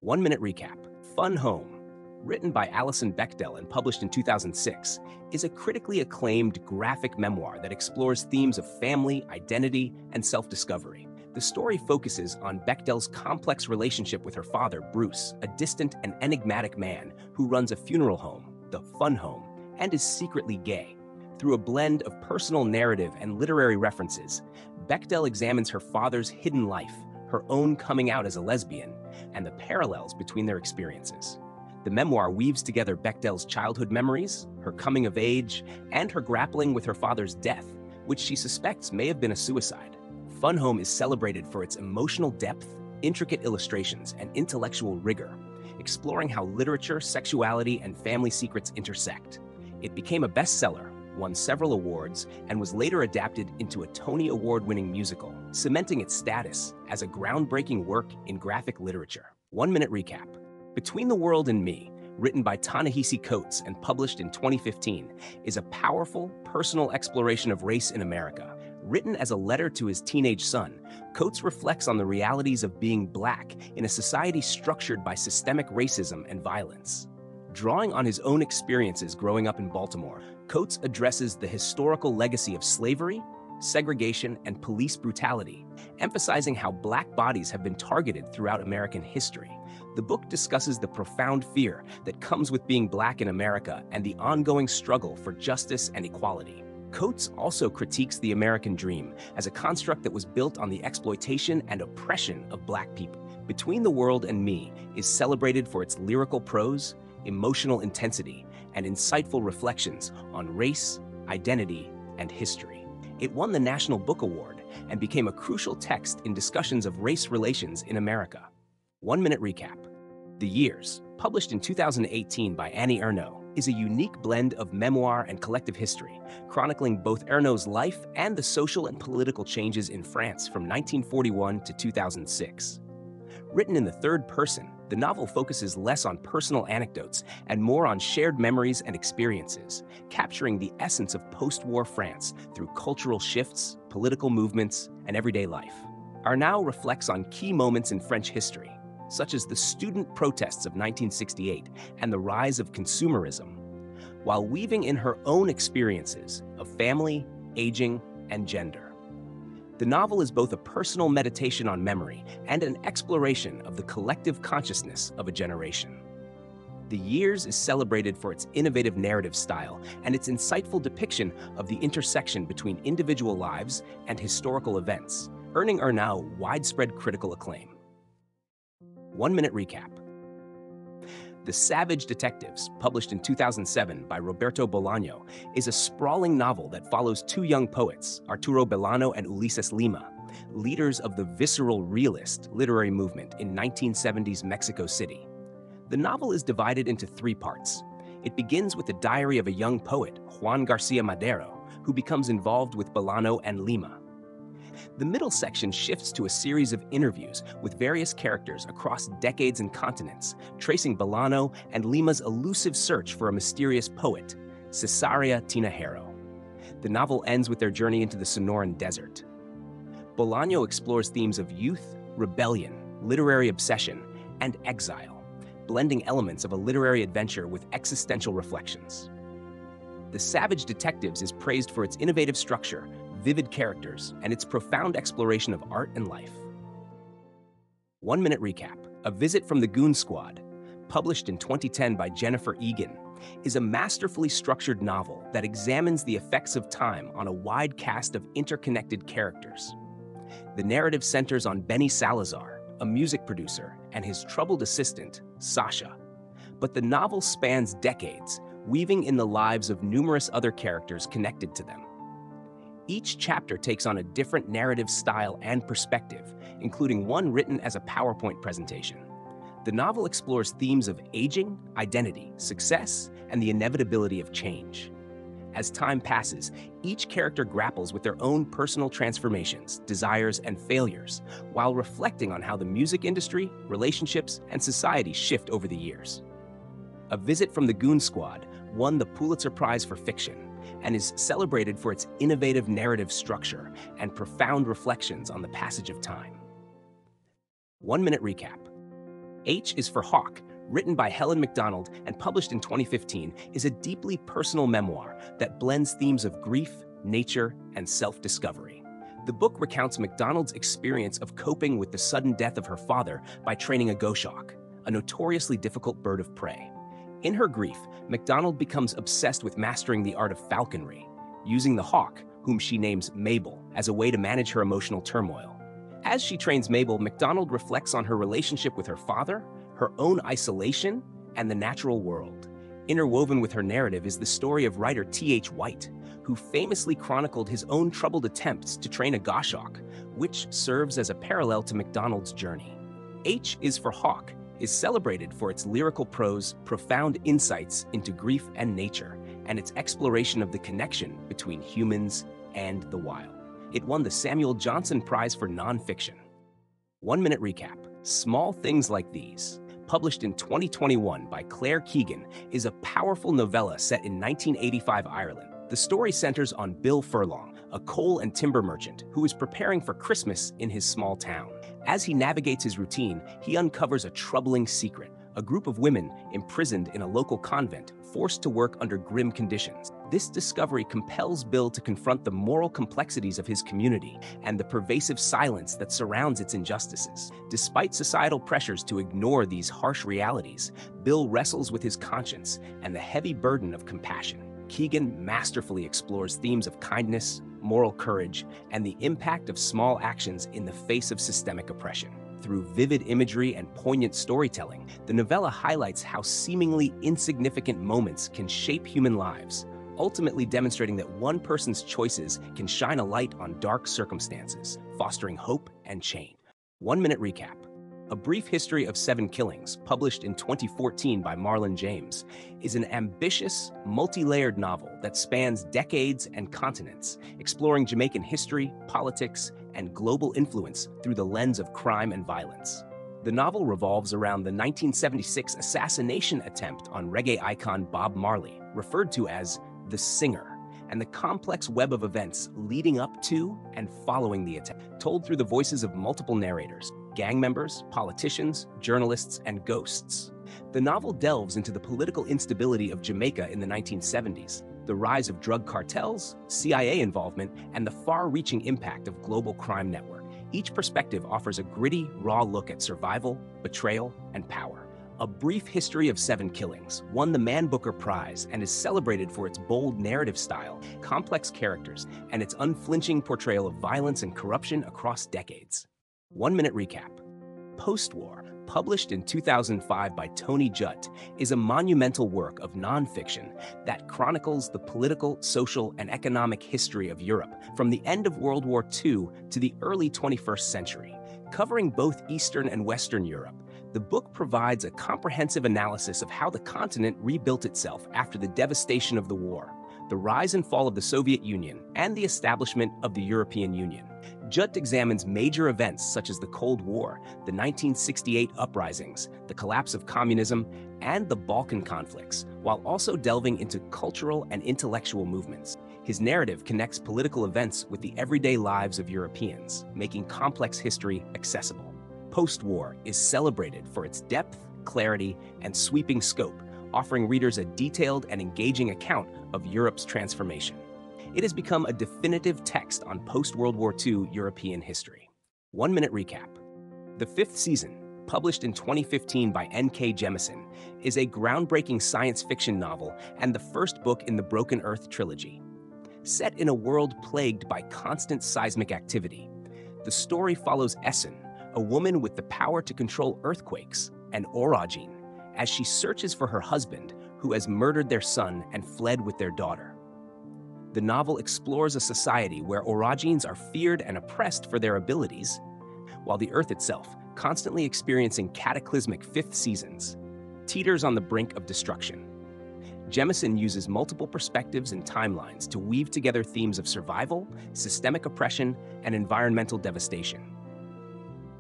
1 minute recap. Fun Home, written by Alison Bechdel and published in 2006, is a critically acclaimed graphic memoir that explores themes of family, identity, and self-discovery. The story focuses on Bechdel's complex relationship with her father, Bruce, a distant and enigmatic man who runs a funeral home, the Fun Home, and is secretly gay. Through a blend of personal narrative and literary references, Bechdel examines her father's hidden life, her own coming out as a lesbian, and the parallels between their experiences. The memoir weaves together Bechdel's childhood memories, her coming of age, and her grappling with her father's death, which she suspects may have been a suicide. Fun Home is celebrated for its emotional depth, intricate illustrations, and intellectual rigor, exploring how literature, sexuality, and family secrets intersect. It became a bestseller, won several awards, and was later adapted into a Tony Award-winning musical, cementing its status as a groundbreaking work in graphic literature. 1 minute recap. Between the World and Me, written by Ta-Nehisi Coates and published in 2015, is a powerful, personal exploration of race in America. Written as a letter to his teenage son, Coates reflects on the realities of being Black in a society structured by systemic racism and violence. Drawing on his own experiences growing up in Baltimore, Coates addresses the historical legacy of slavery, segregation, and police brutality, emphasizing how Black bodies have been targeted throughout American history. The book discusses the profound fear that comes with being Black in America and the ongoing struggle for justice and equality. Coates also critiques the American dream as a construct that was built on the exploitation and oppression of Black people. Between the World and Me is celebrated for its lyrical prose, emotional intensity, and insightful reflections on race, identity, and history. It won the National Book Award and became a crucial text in discussions of race relations in America. 1-minute recap. The Years, published in 2018 by Annie Ernaux, is a unique blend of memoir and collective history, chronicling both Ernaux's life and the social and political changes in France from 1941 to 2006. Written in the third person, the novel focuses less on personal anecdotes and more on shared memories and experiences, capturing the essence of post-war France through cultural shifts, political movements, and everyday life. Ernaux reflects on key moments in French history, such as the student protests of 1968 and the rise of consumerism, while weaving in her own experiences of family, aging, and gender. The novel is both a personal meditation on memory and an exploration of the collective consciousness of a generation. The Years is celebrated for its innovative narrative style and its insightful depiction of the intersection between individual lives and historical events, earning Ernaux widespread critical acclaim. 1-minute recap. The Savage Detectives, published in 2007 by Roberto Bolaño, is a sprawling novel that follows two young poets, Arturo Belano and Ulises Lima, leaders of the visceral realist literary movement in 1970s Mexico City. The novel is divided into 3 parts. It begins with the diary of a young poet, Juan Garcia Madero, who becomes involved with Belano and Lima. The middle section shifts to a series of interviews with various characters across decades and continents, tracing Belano and Lima's elusive search for a mysterious poet, Cesaria Tinajero. The novel ends with their journey into the Sonoran Desert. Bolaño explores themes of youth, rebellion, literary obsession, and exile, blending elements of a literary adventure with existential reflections. The Savage Detectives is praised for its innovative structure, vivid characters, and its profound exploration of art and life. 1-minute recap. A Visit from the Goon Squad, published in 2010 by Jennifer Egan, is a masterfully structured novel that examines the effects of time on a wide cast of interconnected characters. The narrative centers on Benny Salazar, a music producer, and his troubled assistant, Sasha. But the novel spans decades, weaving in the lives of numerous other characters connected to them. Each chapter takes on a different narrative style and perspective, including one written as a PowerPoint presentation. The novel explores themes of aging, identity, success, and the inevitability of change. As time passes, each character grapples with their own personal transformations, desires, and failures, while reflecting on how the music industry, relationships, and society shift over the years. A Visit from the Goon Squad won the Pulitzer Prize for Fiction and is celebrated for its innovative narrative structure and profound reflections on the passage of time. 1-minute recap. H is for Hawk, written by Helen MacDonald and published in 2015, is a deeply personal memoir that blends themes of grief, nature, and self-discovery. The book recounts MacDonald's experience of coping with the sudden death of her father by training a goshawk, a notoriously difficult bird of prey. In her grief, MacDonald becomes obsessed with mastering the art of falconry, using the hawk, whom she names Mabel, as a way to manage her emotional turmoil. As she trains Mabel, MacDonald reflects on her relationship with her father, her own isolation, and the natural world. Interwoven with her narrative is the story of writer T.H. White, who famously chronicled his own troubled attempts to train a goshawk, which serves as a parallel to MacDonald's journey. H is for Hawk is celebrated for its lyrical prose, profound insights into grief and nature, and its exploration of the connection between humans and the wild. It won the Samuel Johnson Prize for Nonfiction. 1-minute recap. Small Things Like These, published in 2021 by Claire Keegan, is a powerful novella set in 1985 Ireland. The story centers on Bill Furlong, a coal and timber merchant who is preparing for Christmas in his small town. As he navigates his routine, he uncovers a troubling secret: a group of women imprisoned in a local convent, forced to work under grim conditions. This discovery compels Bill to confront the moral complexities of his community and the pervasive silence that surrounds its injustices. Despite societal pressures to ignore these harsh realities, Bill wrestles with his conscience and the heavy burden of compassion. Keegan masterfully explores themes of kindness, moral courage, and the impact of small actions in the face of systemic oppression. Through vivid imagery and poignant storytelling, the novella highlights how seemingly insignificant moments can shape human lives, ultimately demonstrating that one person's choices can shine a light on dark circumstances, fostering hope and change. 1-minute recap. A Brief History of 7 Killings, published in 2014 by Marlon James, is an ambitious, multi-layered novel that spans decades and continents, exploring Jamaican history, politics, and global influence through the lens of crime and violence. The novel revolves around the 1976 assassination attempt on reggae icon Bob Marley, referred to as the Singer, and the complex web of events leading up to and following the attempt, told through the voices of multiple narrators: gang members, politicians, journalists, and ghosts. The novel delves into the political instability of Jamaica in the 1970s, the rise of drug cartels, CIA involvement, and the far-reaching impact of global crime network. Each perspective offers a gritty, raw look at survival, betrayal, and power. A Brief History of 7 Killings won the Man Booker Prize and is celebrated for its bold narrative style, complex characters, and its unflinching portrayal of violence and corruption across decades. 1-minute recap. Post-War, published in 2005 by Toni Judt, is a monumental work of nonfiction that chronicles the political, social, and economic history of Europe from the end of World War II to the early 21st century. Covering both Eastern and Western Europe, the book provides a comprehensive analysis of how the continent rebuilt itself after the devastation of the war, the rise and fall of the Soviet Union, and the establishment of the European Union. Judt examines major events such as the Cold War, the 1968 uprisings, the collapse of communism, and the Balkan conflicts, while also delving into cultural and intellectual movements. His narrative connects political events with the everyday lives of Europeans, making complex history accessible. Post-War is celebrated for its depth, clarity, and sweeping scope, offering readers a detailed and engaging account of Europe's transformation. It has become a definitive text on post-World War II European history. 1-minute recap. The 5th season, published in 2015 by N.K. Jemisin, is a groundbreaking science fiction novel and the first book in the Broken Earth trilogy. Set in a world plagued by constant seismic activity, the story follows Essen, a woman with the power to control earthquakes, and Orogene, as she searches for her husband, who has murdered their son and fled with their daughter. The novel explores a society where Orogenes are feared and oppressed for their abilities, while the Earth itself, constantly experiencing cataclysmic 5th seasons, teeters on the brink of destruction. Jemisin uses multiple perspectives and timelines to weave together themes of survival, systemic oppression, and environmental devastation.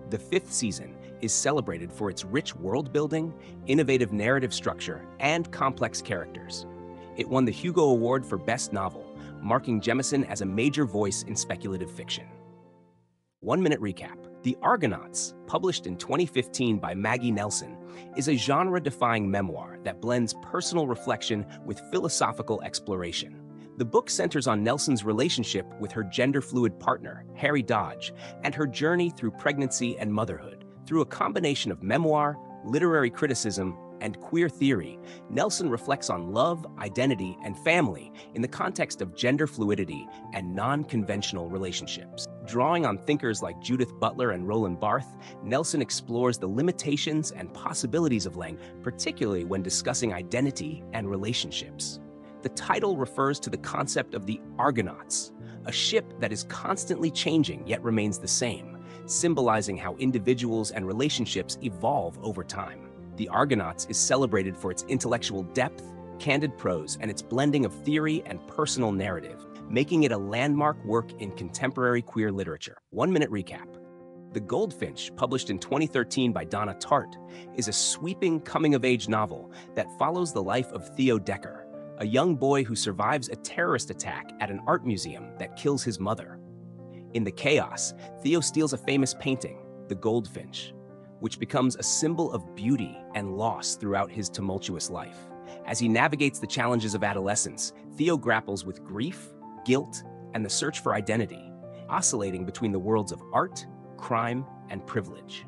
The 5th season is celebrated for its rich world-building, innovative narrative structure, and complex characters. It won the Hugo Award for Best Novel, marking Jemisin as a major voice in speculative fiction. 1-minute recap. The Argonauts, published in 2015 by Maggie Nelson, is a genre-defying memoir that blends personal reflection with philosophical exploration. The book centers on Nelson's relationship with her gender-fluid partner, Harry Dodge, and her journey through pregnancy and motherhood. Through a combination of memoir, literary criticism, and queer theory, Nelson reflects on love, identity, and family in the context of gender fluidity and non-conventional relationships. Drawing on thinkers like Judith Butler and Roland Barthes, Nelson explores the limitations and possibilities of language, particularly when discussing identity and relationships. The title refers to the concept of the Argonauts, a ship that is constantly changing yet remains the same, symbolizing how individuals and relationships evolve over time. The Argonauts is celebrated for its intellectual depth, candid prose, and its blending of theory and personal narrative, making it a landmark work in contemporary queer literature. 1-minute recap. The Goldfinch, published in 2013 by Donna Tartt, is a sweeping coming-of-age novel that follows the life of Theo Decker, a young boy who survives a terrorist attack at an art museum that kills his mother. In the chaos, Theo steals a famous painting, The Goldfinch, which becomes a symbol of beauty and loss throughout his tumultuous life. As he navigates the challenges of adolescence, Theo grapples with grief, guilt, and the search for identity, oscillating between the worlds of art, crime, and privilege.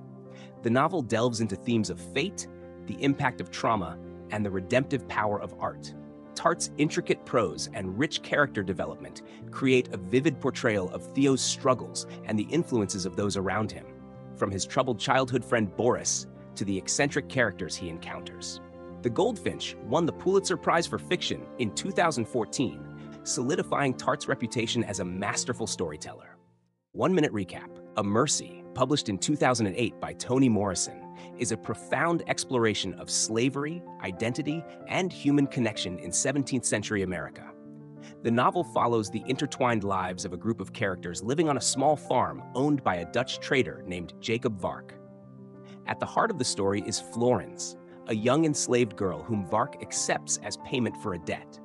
The novel delves into themes of fate, the impact of trauma, and the redemptive power of art. Tartt's intricate prose and rich character development create a vivid portrayal of Theo's struggles and the influences of those around him, from his troubled childhood friend Boris to the eccentric characters he encounters. The Goldfinch won the Pulitzer Prize for Fiction in 2014, solidifying Tartt's reputation as a masterful storyteller. 1-minute recap. A Mercy, published in 2008 by Toni Morrison, is a profound exploration of slavery, identity, and human connection in 17th century America. The novel follows the intertwined lives of a group of characters living on a small farm owned by a Dutch trader named Jacob Vark. At the heart of the story is Florence, a young enslaved girl whom Vark accepts as payment for a debt.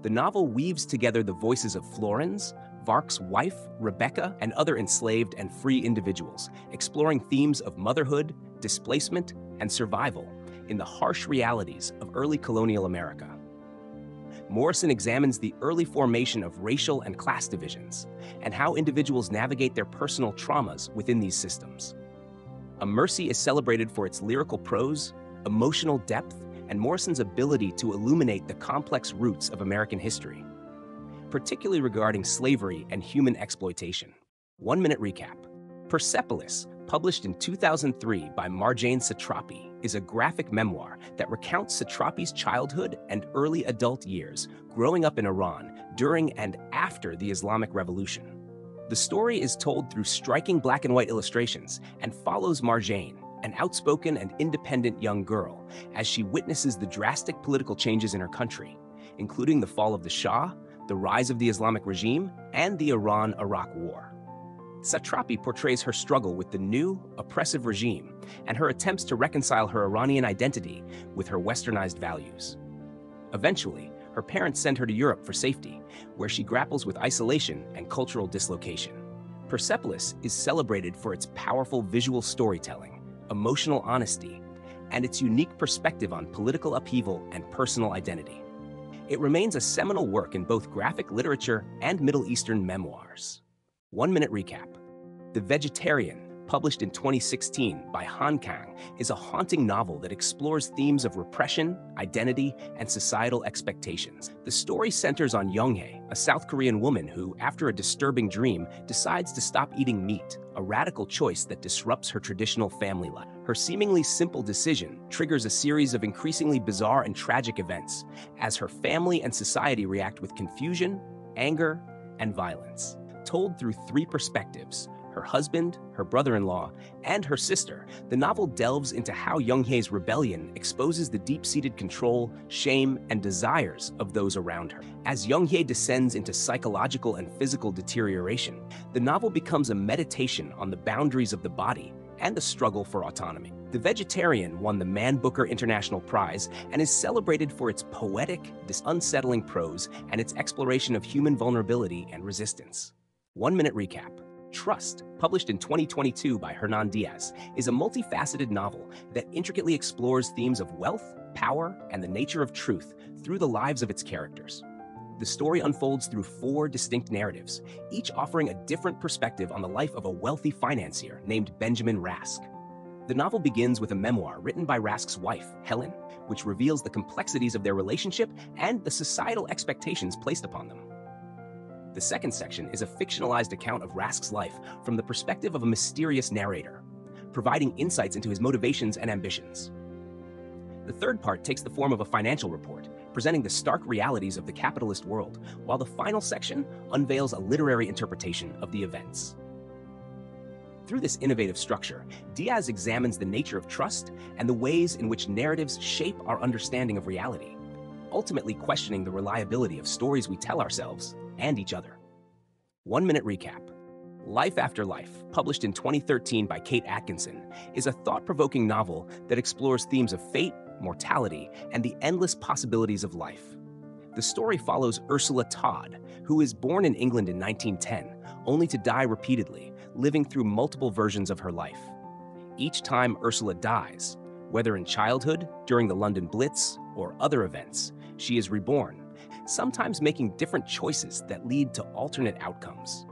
The novel weaves together the voices of Florence, Vark's wife, Rebecca, and other enslaved and free individuals, exploring themes of motherhood, displacement, and survival in the harsh realities of early colonial America. Morrison examines the early formation of racial and class divisions and how individuals navigate their personal traumas within these systems. A Mercy is celebrated for its lyrical prose, emotional depth, and Morrison's ability to illuminate the complex roots of American history, particularly regarding slavery and human exploitation. 1-minute recap. Persepolis, published in 2003 by Marjane Satrapi, is a graphic memoir that recounts Satrapi's childhood and early adult years growing up in Iran during and after the Islamic Revolution. The story is told through striking black and white illustrations and follows Marjane, an outspoken and independent young girl, as she witnesses the drastic political changes in her country, including the fall of the Shah, the rise of the Islamic regime, and the Iran-Iraq War. Satrapi portrays her struggle with the new, oppressive regime and her attempts to reconcile her Iranian identity with her westernized values. Eventually, her parents send her to Europe for safety, where she grapples with isolation and cultural dislocation. Persepolis is celebrated for its powerful visual storytelling, emotional honesty, and its unique perspective on political upheaval and personal identity. It remains a seminal work in both graphic literature and Middle Eastern memoirs. 1-minute recap. The Vegetarian, published in 2016 by Han Kang, is a haunting novel that explores themes of repression, identity, and societal expectations. The story centers on Young-hae, a South Korean woman who, after a disturbing dream, decides to stop eating meat, a radical choice that disrupts her traditional family life. Her seemingly simple decision triggers a series of increasingly bizarre and tragic events as her family and society react with confusion, anger, and violence. Told through 3 perspectives, her husband, her brother-in-law, and her sister, the novel delves into how Young-hae's rebellion exposes the deep-seated control, shame, and desires of those around her. As Young-hae descends into psychological and physical deterioration, the novel becomes a meditation on the boundaries of the body and a struggle for autonomy. The Vegetarian won the Man Booker International Prize and is celebrated for its poetic, unsettling prose and its exploration of human vulnerability and resistance. 1-minute recap. Trust, published in 2022 by Hernan Diaz, is a multifaceted novel that intricately explores themes of wealth, power, and the nature of truth through the lives of its characters. The story unfolds through 4 distinct narratives, each offering a different perspective on the life of a wealthy financier named Benjamin Rask. The novel begins with a memoir written by Rask's wife, Helen, which reveals the complexities of their relationship and the societal expectations placed upon them. The second section is a fictionalized account of Rask's life from the perspective of a mysterious narrator, providing insights into his motivations and ambitions. The third part takes the form of a financial report, presenting the stark realities of the capitalist world, while the final section unveils a literary interpretation of the events. Through this innovative structure, Diaz examines the nature of trust and the ways in which narratives shape our understanding of reality, ultimately questioning the reliability of stories we tell ourselves and each other. 1-minute recap. Life After Life, published in 2013 by Kate Atkinson, is a thought-provoking novel that explores themes of fate, mortality, and the endless possibilities of life. The story follows Ursula Todd, who is born in England in 1910, only to die repeatedly, living through multiple versions of her life. Each time Ursula dies, whether in childhood, during the London Blitz, or other events, she is reborn, sometimes making different choices that lead to alternate outcomes.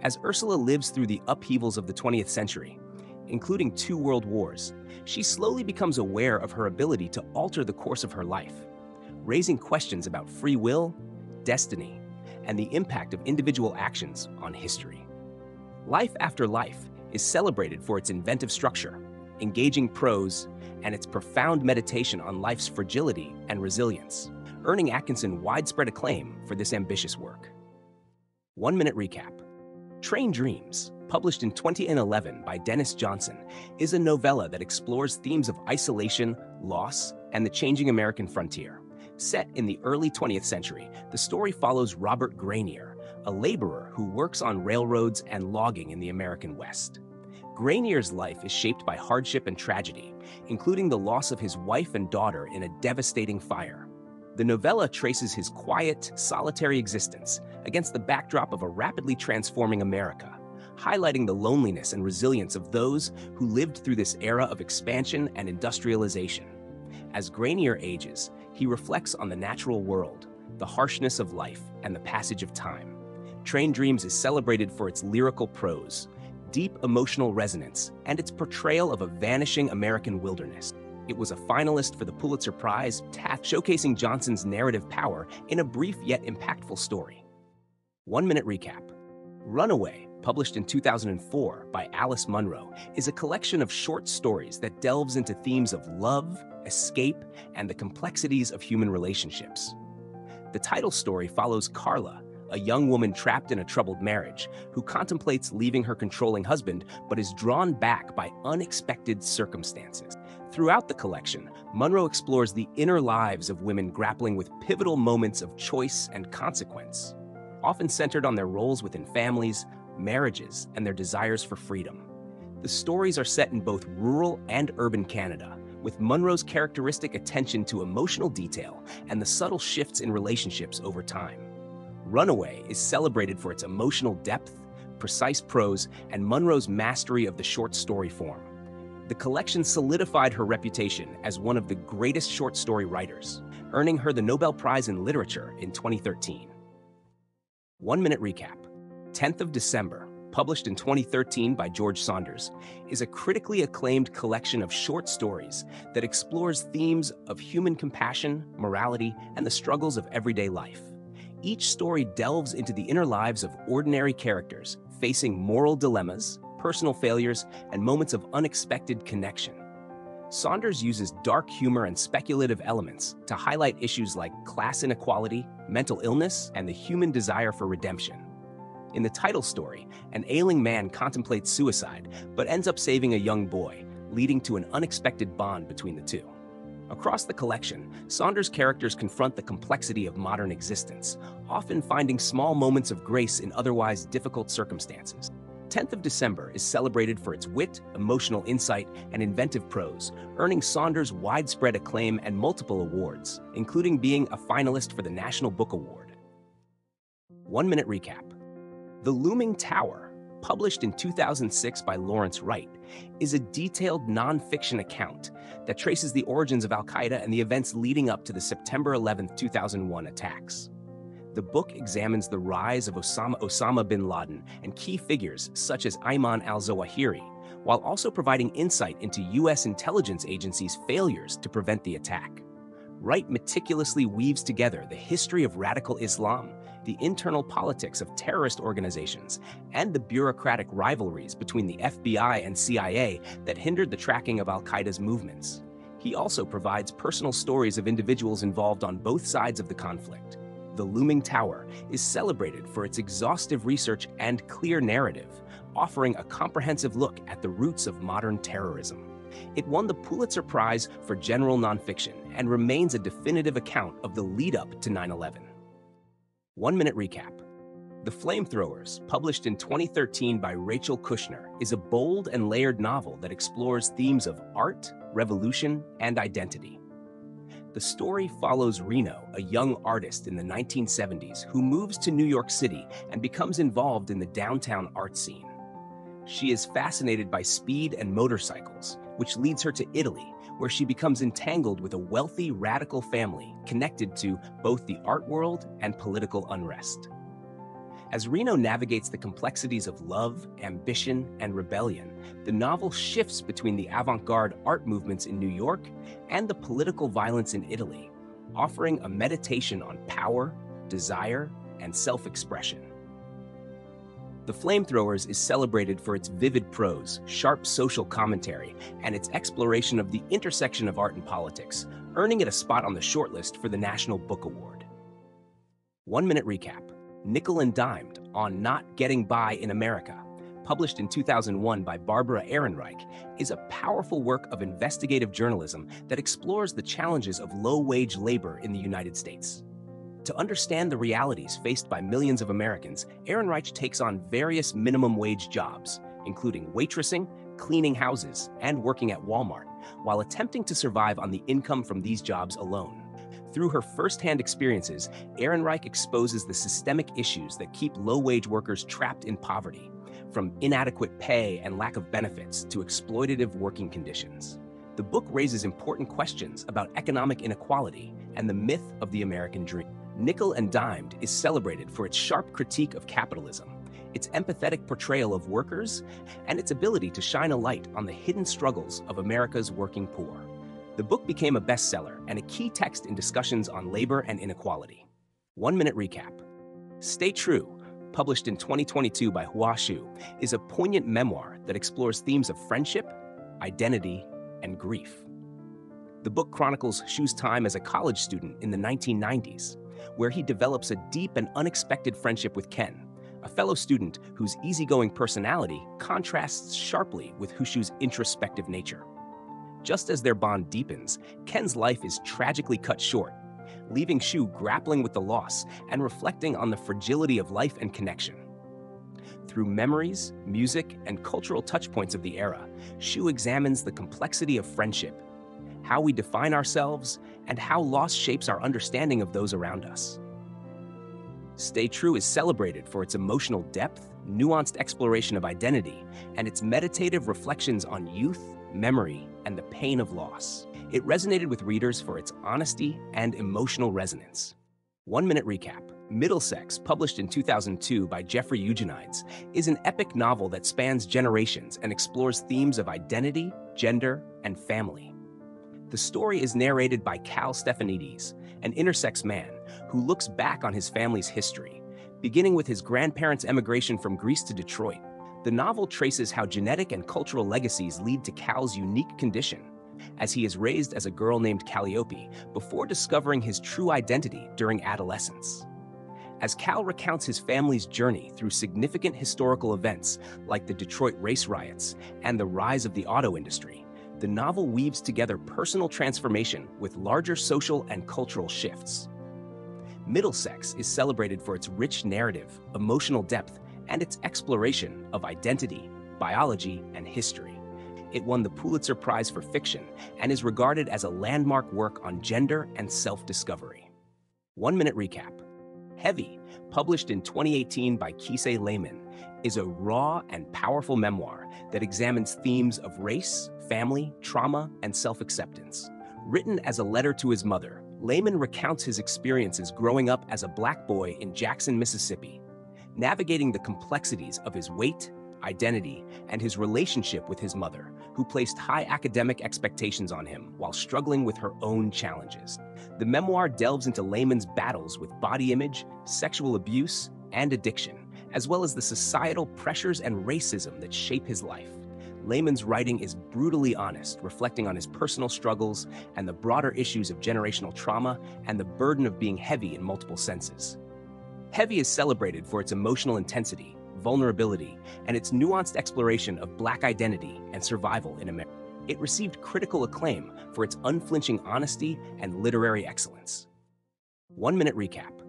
As Ursula lives through the upheavals of the 20th century, including 2 world wars, she slowly becomes aware of her ability to alter the course of her life, raising questions about free will, destiny, and the impact of individual actions on history. Life After Life is celebrated for its inventive structure, engaging prose, and its profound meditation on life's fragility and resilience, earning Atkinson widespread acclaim for this ambitious work. 1-minute recap. Train Dreams, published in 2011 by Dennis Johnson, is a novella that explores themes of isolation, loss, and the changing American frontier. Set in the early 20th century, the story follows Robert Granier, a laborer who works on railroads and logging in the American West. Granier's life is shaped by hardship and tragedy, including the loss of his wife and daughter in a devastating fire. The novella traces his quiet, solitary existence against the backdrop of a rapidly transforming America, highlighting the loneliness and resilience of those who lived through this era of expansion and industrialization. As Granier ages, he reflects on the natural world, the harshness of life, and the passage of time. Train Dreams is celebrated for its lyrical prose, deep emotional resonance, and its portrayal of a vanishing American wilderness. It was a finalist for the Pulitzer Prize, showcasing Johnson's narrative power in a brief yet impactful story. 1-minute recap. Runaway, published in 2004 by Alice Munro, is a collection of short stories that delves into themes of love, escape, and the complexities of human relationships. The title story follows Carla, a young woman trapped in a troubled marriage, who contemplates leaving her controlling husband but is drawn back by unexpected circumstances. Throughout the collection, Munro explores the inner lives of women grappling with pivotal moments of choice and consequence, often centered on their roles within families, marriages, and their desires for freedom. The stories are set in both rural and urban Canada, with Munro's characteristic attention to emotional detail and the subtle shifts in relationships over time. Runaway is celebrated for its emotional depth, precise prose, and Munro's mastery of the short story form. The collection solidified her reputation as one of the greatest short story writers, earning her the Nobel Prize in Literature in 2013. 1-minute recap. 10th of December, published in 2013 by George Saunders, is a critically acclaimed collection of short stories that explores themes of human compassion, morality, and the struggles of everyday life. Each story delves into the inner lives of ordinary characters facing moral dilemmas, personal failures, and moments of unexpected connection. Saunders uses dark humor and speculative elements to highlight issues like class inequality, mental illness, and the human desire for redemption. In the title story, an ailing man contemplates suicide but ends up saving a young boy, leading to an unexpected bond between the two. Across the collection, Saunders' characters confront the complexity of modern existence, often finding small moments of grace in otherwise difficult circumstances. 10th of December is celebrated for its wit, emotional insight, and inventive prose, earning Saunders widespread acclaim and multiple awards, including being a finalist for the National Book Award. 1-minute recap. The Looming Tower, published in 2006 by Lawrence Wright, is a detailed non-fiction account that traces the origins of Al-Qaeda and the events leading up to the September 11, 2001 attacks. The book examines the rise of Osama bin Laden and key figures such as Ayman al-Zawahiri, while also providing insight into U.S. intelligence agencies' failures to prevent the attack. Wright meticulously weaves together the history of radical Islam, the internal politics of terrorist organizations, and the bureaucratic rivalries between the FBI and CIA that hindered the tracking of Al-Qaeda's movements. He also provides personal stories of individuals involved on both sides of the conflict. The Looming Tower is celebrated for its exhaustive research and clear narrative, offering a comprehensive look at the roots of modern terrorism. It won the Pulitzer Prize for General Nonfiction and remains a definitive account of the lead-up to 9/11. 1-minute recap. The Flamethrowers, published in 2013 by Rachel Kushner, is a bold and layered novel that explores themes of art, revolution, and identity. The story follows Reno, a young artist in the 1970s who moves to New York City and becomes involved in the downtown art scene. She is fascinated by speed and motorcycles, which leads her to Italy, where she becomes entangled with a wealthy, radical family connected to both the art world and political unrest. As Reno navigates the complexities of love, ambition, and rebellion, the novel shifts between the avant-garde art movements in New York and the political violence in Italy, offering a meditation on power, desire, and self-expression. The Flamethrowers is celebrated for its vivid prose, sharp social commentary, and its exploration of the intersection of art and politics, earning it a spot on the shortlist for the National Book Award. 1 Minute Recap. Nickel and Dimed on Not Getting By in America, published in 2001 by Barbara Ehrenreich, is a powerful work of investigative journalism that explores the challenges of low-wage labor in the United States. To understand the realities faced by millions of Americans, Ehrenreich takes on various minimum wage jobs, including waitressing, cleaning houses, and working at Walmart, while attempting to survive on the income from these jobs alone. Through her first-hand experiences, Ehrenreich exposes the systemic issues that keep low-wage workers trapped in poverty, from inadequate pay and lack of benefits to exploitative working conditions. The book raises important questions about economic inequality and the myth of the American dream. Nickel and Dimed is celebrated for its sharp critique of capitalism, its empathetic portrayal of workers, and its ability to shine a light on the hidden struggles of America's working poor. The book became a bestseller and a key text in discussions on labor and inequality. 1 Minute Recap. Stay True, published in 2022 by Hua Xu, is a poignant memoir that explores themes of friendship, identity, and grief. The book chronicles Xu's time as a college student in the 1990s, where he develops a deep and unexpected friendship with Ken, a fellow student whose easygoing personality contrasts sharply with Xu's introspective nature. Just as their bond deepens, Ken's life is tragically cut short, leaving Xu grappling with the loss and reflecting on the fragility of life and connection. Through memories, music, and cultural touchpoints of the era, Xu examines the complexity of friendship, how we define ourselves, and how loss shapes our understanding of those around us. Stay True is celebrated for its emotional depth, nuanced exploration of identity, and its meditative reflections on youth, memory, and the pain of loss. It resonated with readers for its honesty and emotional resonance. 1 Minute Recap. Middlesex, published in 2002 by Jeffrey Eugenides, is an epic novel that spans generations and explores themes of identity, gender, and family. The story is narrated by Cal Stephanides, an intersex man who looks back on his family's history, beginning with his grandparents' emigration from Greece to Detroit. The novel traces how genetic and cultural legacies lead to Cal's unique condition, as he is raised as a girl named Calliope before discovering his true identity during adolescence. As Cal recounts his family's journey through significant historical events like the Detroit race riots and the rise of the auto industry, the novel weaves together personal transformation with larger social and cultural shifts. Middlesex is celebrated for its rich narrative, emotional depth, and its exploration of identity, biology, and history. It won the Pulitzer Prize for Fiction and is regarded as a landmark work on gender and self-discovery. 1 Minute Recap. Heavy, published in 2018 by Kisei Lehman, is a raw and powerful memoir that examines themes of race, family, trauma, and self-acceptance. Written as a letter to his mother, Lehman recounts his experiences growing up as a Black boy in Jackson, Mississippi, navigating the complexities of his weight, identity, and his relationship with his mother, who placed high academic expectations on him while struggling with her own challenges. The memoir delves into Lehman's battles with body image, sexual abuse, and addiction, as well as the societal pressures and racism that shape his life. Lehman's writing is brutally honest, reflecting on his personal struggles and the broader issues of generational trauma and the burden of being heavy in multiple senses. Heavy is celebrated for its emotional intensity, vulnerability, and its nuanced exploration of Black identity and survival in America. It received critical acclaim for its unflinching honesty and literary excellence. 1 Minute Recap.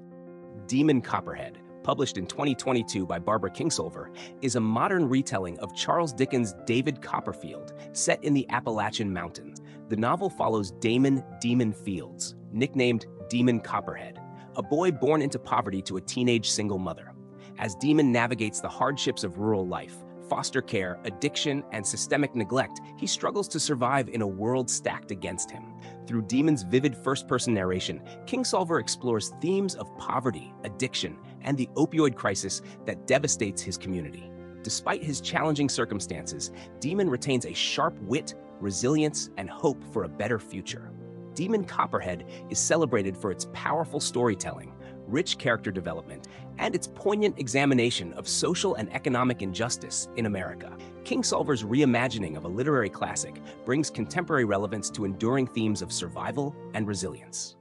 Demon Copperhead, published in 2022 by Barbara Kingsolver, is a modern retelling of Charles Dickens' David Copperfield, set in the Appalachian Mountains. The novel follows Damon "Demon" Fields, nicknamed Demon Copperhead, a boy born into poverty to a teenage single mother. As Demon navigates the hardships of rural life, foster care, addiction, and systemic neglect, he struggles to survive in a world stacked against him. Through Demon's vivid first-person narration, Kingsolver explores themes of poverty, addiction, and the opioid crisis that devastates his community. Despite his challenging circumstances, Demon retains a sharp wit, resilience, and hope for a better future. Demon Copperhead is celebrated for its powerful storytelling, rich character development, and its poignant examination of social and economic injustice in America. Kingsolver's reimagining of a literary classic brings contemporary relevance to enduring themes of survival and resilience.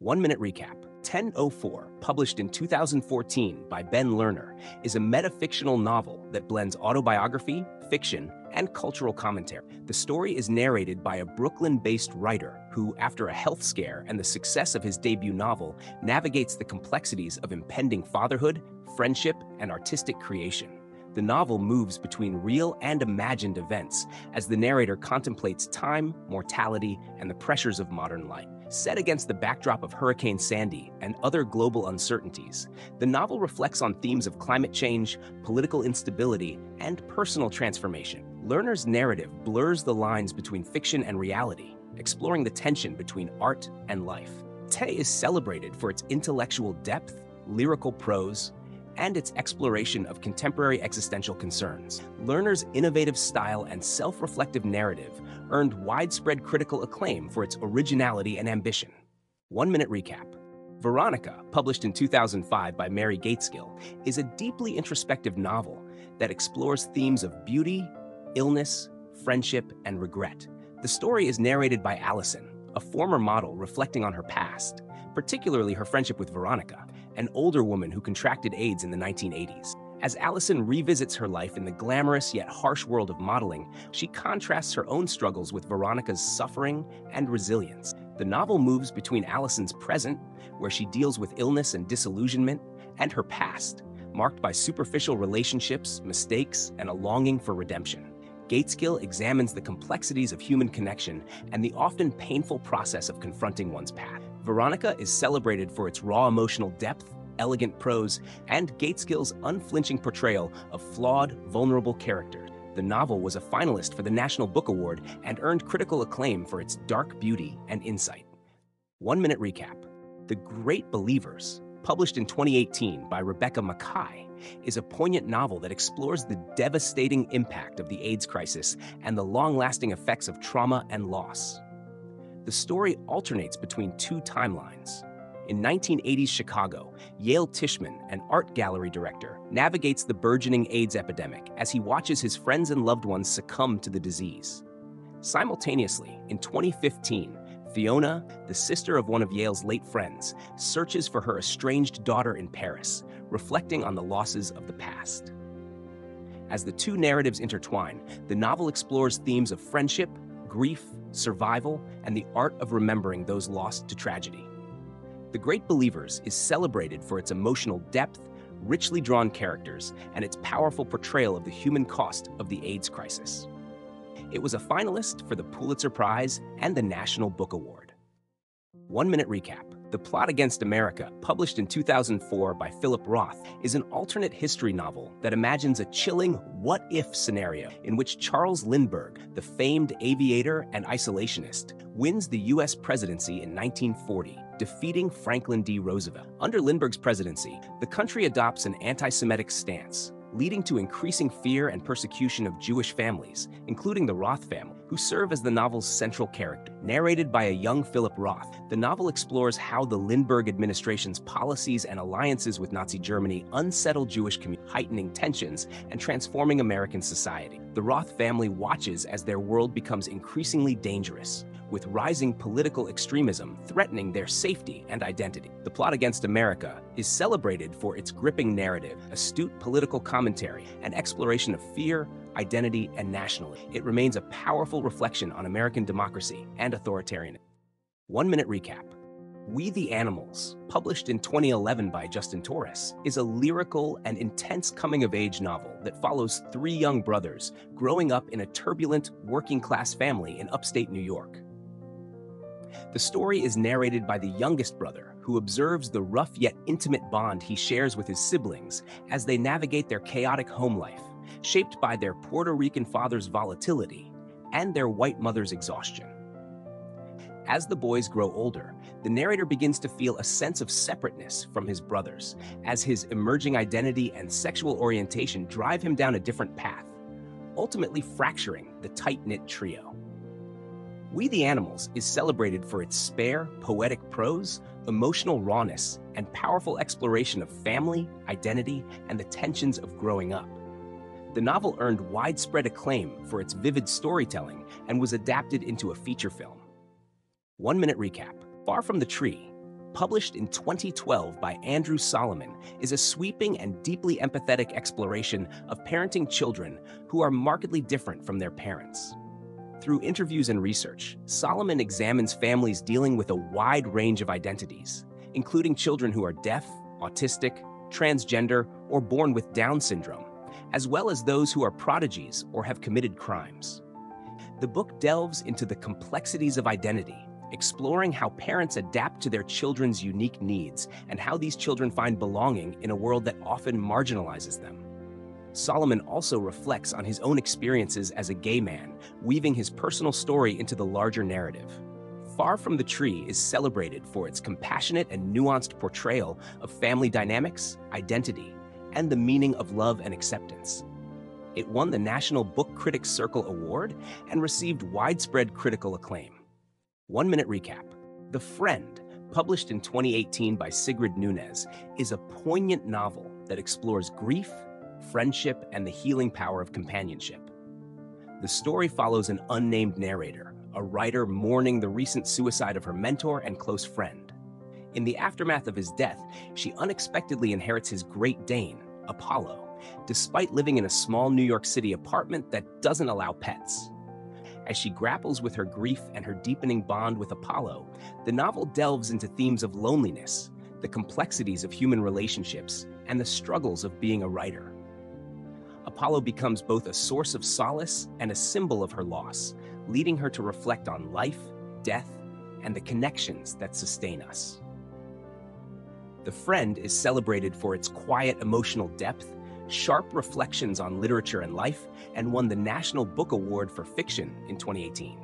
1-minute recap. 1004, published in 2014 by Ben Lerner, is a metafictional novel that blends autobiography, fiction, and cultural commentary. The story is narrated by a Brooklyn-based writer who, after a health scare and the success of his debut novel, navigates the complexities of impending fatherhood, friendship, and artistic creation. The novel moves between real and imagined events as the narrator contemplates time, mortality, and the pressures of modern life. Set against the backdrop of Hurricane Sandy and other global uncertainties, the novel reflects on themes of climate change, political instability, and personal transformation. Lerner's narrative blurs the lines between fiction and reality, exploring the tension between art and life. Te is celebrated for its intellectual depth, lyrical prose, and its exploration of contemporary existential concerns. Lerner's innovative style and self-reflective narrative earned widespread critical acclaim for its originality and ambition. 1-minute recap. Veronica, published in 2005 by Mary Gateskill, is a deeply introspective novel that explores themes of beauty, illness, friendship, and regret. The story is narrated by Allison, a former model reflecting on her past, particularly her friendship with Veronica, an older woman who contracted AIDS in the 1980s. As Allison revisits her life in the glamorous yet harsh world of modeling, she contrasts her own struggles with Veronica's suffering and resilience. The novel moves between Allison's present, where she deals with illness and disillusionment, and her past, marked by superficial relationships, mistakes, and a longing for redemption. Gateskill examines the complexities of human connection and the often painful process of confronting one's past. Veronica is celebrated for its raw emotional depth, elegant prose, and Gateskill's unflinching portrayal of flawed, vulnerable characters. The novel was a finalist for the National Book Award and earned critical acclaim for its dark beauty and insight. 1-minute recap. The Great Believers, published in 2018 by Rebecca Mackay, is a poignant novel that explores the devastating impact of the AIDS crisis and the long-lasting effects of trauma and loss. The story alternates between two timelines. In 1980s Chicago, Yale Tishman, an art gallery director, navigates the burgeoning AIDS epidemic as he watches his friends and loved ones succumb to the disease. Simultaneously, in 2015, Fiona, the sister of one of Yale's late friends, searches for her estranged daughter in Paris, reflecting on the losses of the past. As the two narratives intertwine, the novel explores themes of friendship, grief, survival, and the art of remembering those lost to tragedy. The Great Believers is celebrated for its emotional depth, richly drawn characters, and its powerful portrayal of the human cost of the AIDS crisis. It was a finalist for the Pulitzer Prize and the National Book Award. 1-minute recap. The Plot Against America, published in 2004 by Philip Roth, is an alternate history novel that imagines a chilling what-if scenario in which Charles Lindbergh, the famed aviator and isolationist, wins the U.S. presidency in 1940, defeating Franklin D. Roosevelt. Under Lindbergh's presidency, the country adopts an anti-Semitic stance, leading to increasing fear and persecution of Jewish families, including the Roth family, who serve as the novel's central character. Narrated by a young Philip Roth, the novel explores how the Lindbergh administration's policies and alliances with Nazi Germany unsettle Jewish communities, heightening tensions and transforming American society. The Roth family watches as their world becomes increasingly dangerous, with rising political extremism threatening their safety and identity. The Plot Against America is celebrated for its gripping narrative, astute political commentary, and exploration of fear, identity, and nationalism. It remains a powerful reflection on American democracy and authoritarianism. 1-minute recap. We the Animals, published in 2011 by Justin Torres, is a lyrical and intense coming-of-age novel that follows three young brothers growing up in a turbulent, working-class family in upstate New York. The story is narrated by the youngest brother, who observes the rough yet intimate bond he shares with his siblings as they navigate their chaotic home life, shaped by their Puerto Rican father's volatility and their white mother's exhaustion. As the boys grow older, the narrator begins to feel a sense of separateness from his brothers, as his emerging identity and sexual orientation drive him down a different path, ultimately fracturing the tight-knit trio. We the Animals is celebrated for its spare, poetic prose, emotional rawness, and powerful exploration of family, identity, and the tensions of growing up. The novel earned widespread acclaim for its vivid storytelling and was adapted into a feature film. 1-minute recap. Far from the Tree, published in 2012 by Andrew Solomon, is a sweeping and deeply empathetic exploration of parenting children who are markedly different from their parents. Through interviews and research, Solomon examines families dealing with a wide range of identities, including children who are deaf, autistic, transgender, or born with Down syndrome, as well as those who are prodigies or have committed crimes. The book delves into the complexities of identity, exploring how parents adapt to their children's unique needs and how these children find belonging in a world that often marginalizes them. Solomon also reflects on his own experiences as a gay man, weaving his personal story into the larger narrative. Far from the Tree is celebrated for its compassionate and nuanced portrayal of family dynamics, identity, and the meaning of love and acceptance. It won the National Book Critics Circle Award and received widespread critical acclaim. 1-minute recap. The Friend, published in 2018 by Sigrid Nunez, is a poignant novel that explores grief, friendship, and the healing power of companionship. The story follows an unnamed narrator, a writer mourning the recent suicide of her mentor and close friend. In the aftermath of his death, she unexpectedly inherits his Great Dane, Apollo, despite living in a small New York City apartment that doesn't allow pets. As she grapples with her grief and her deepening bond with Apollo, the novel delves into themes of loneliness, the complexities of human relationships, and the struggles of being a writer. Apollo becomes both a source of solace and a symbol of her loss, leading her to reflect on life, death, and the connections that sustain us. The Friend is celebrated for its quiet emotional depth, sharp reflections on literature and life, and won the National Book Award for Fiction in 2018.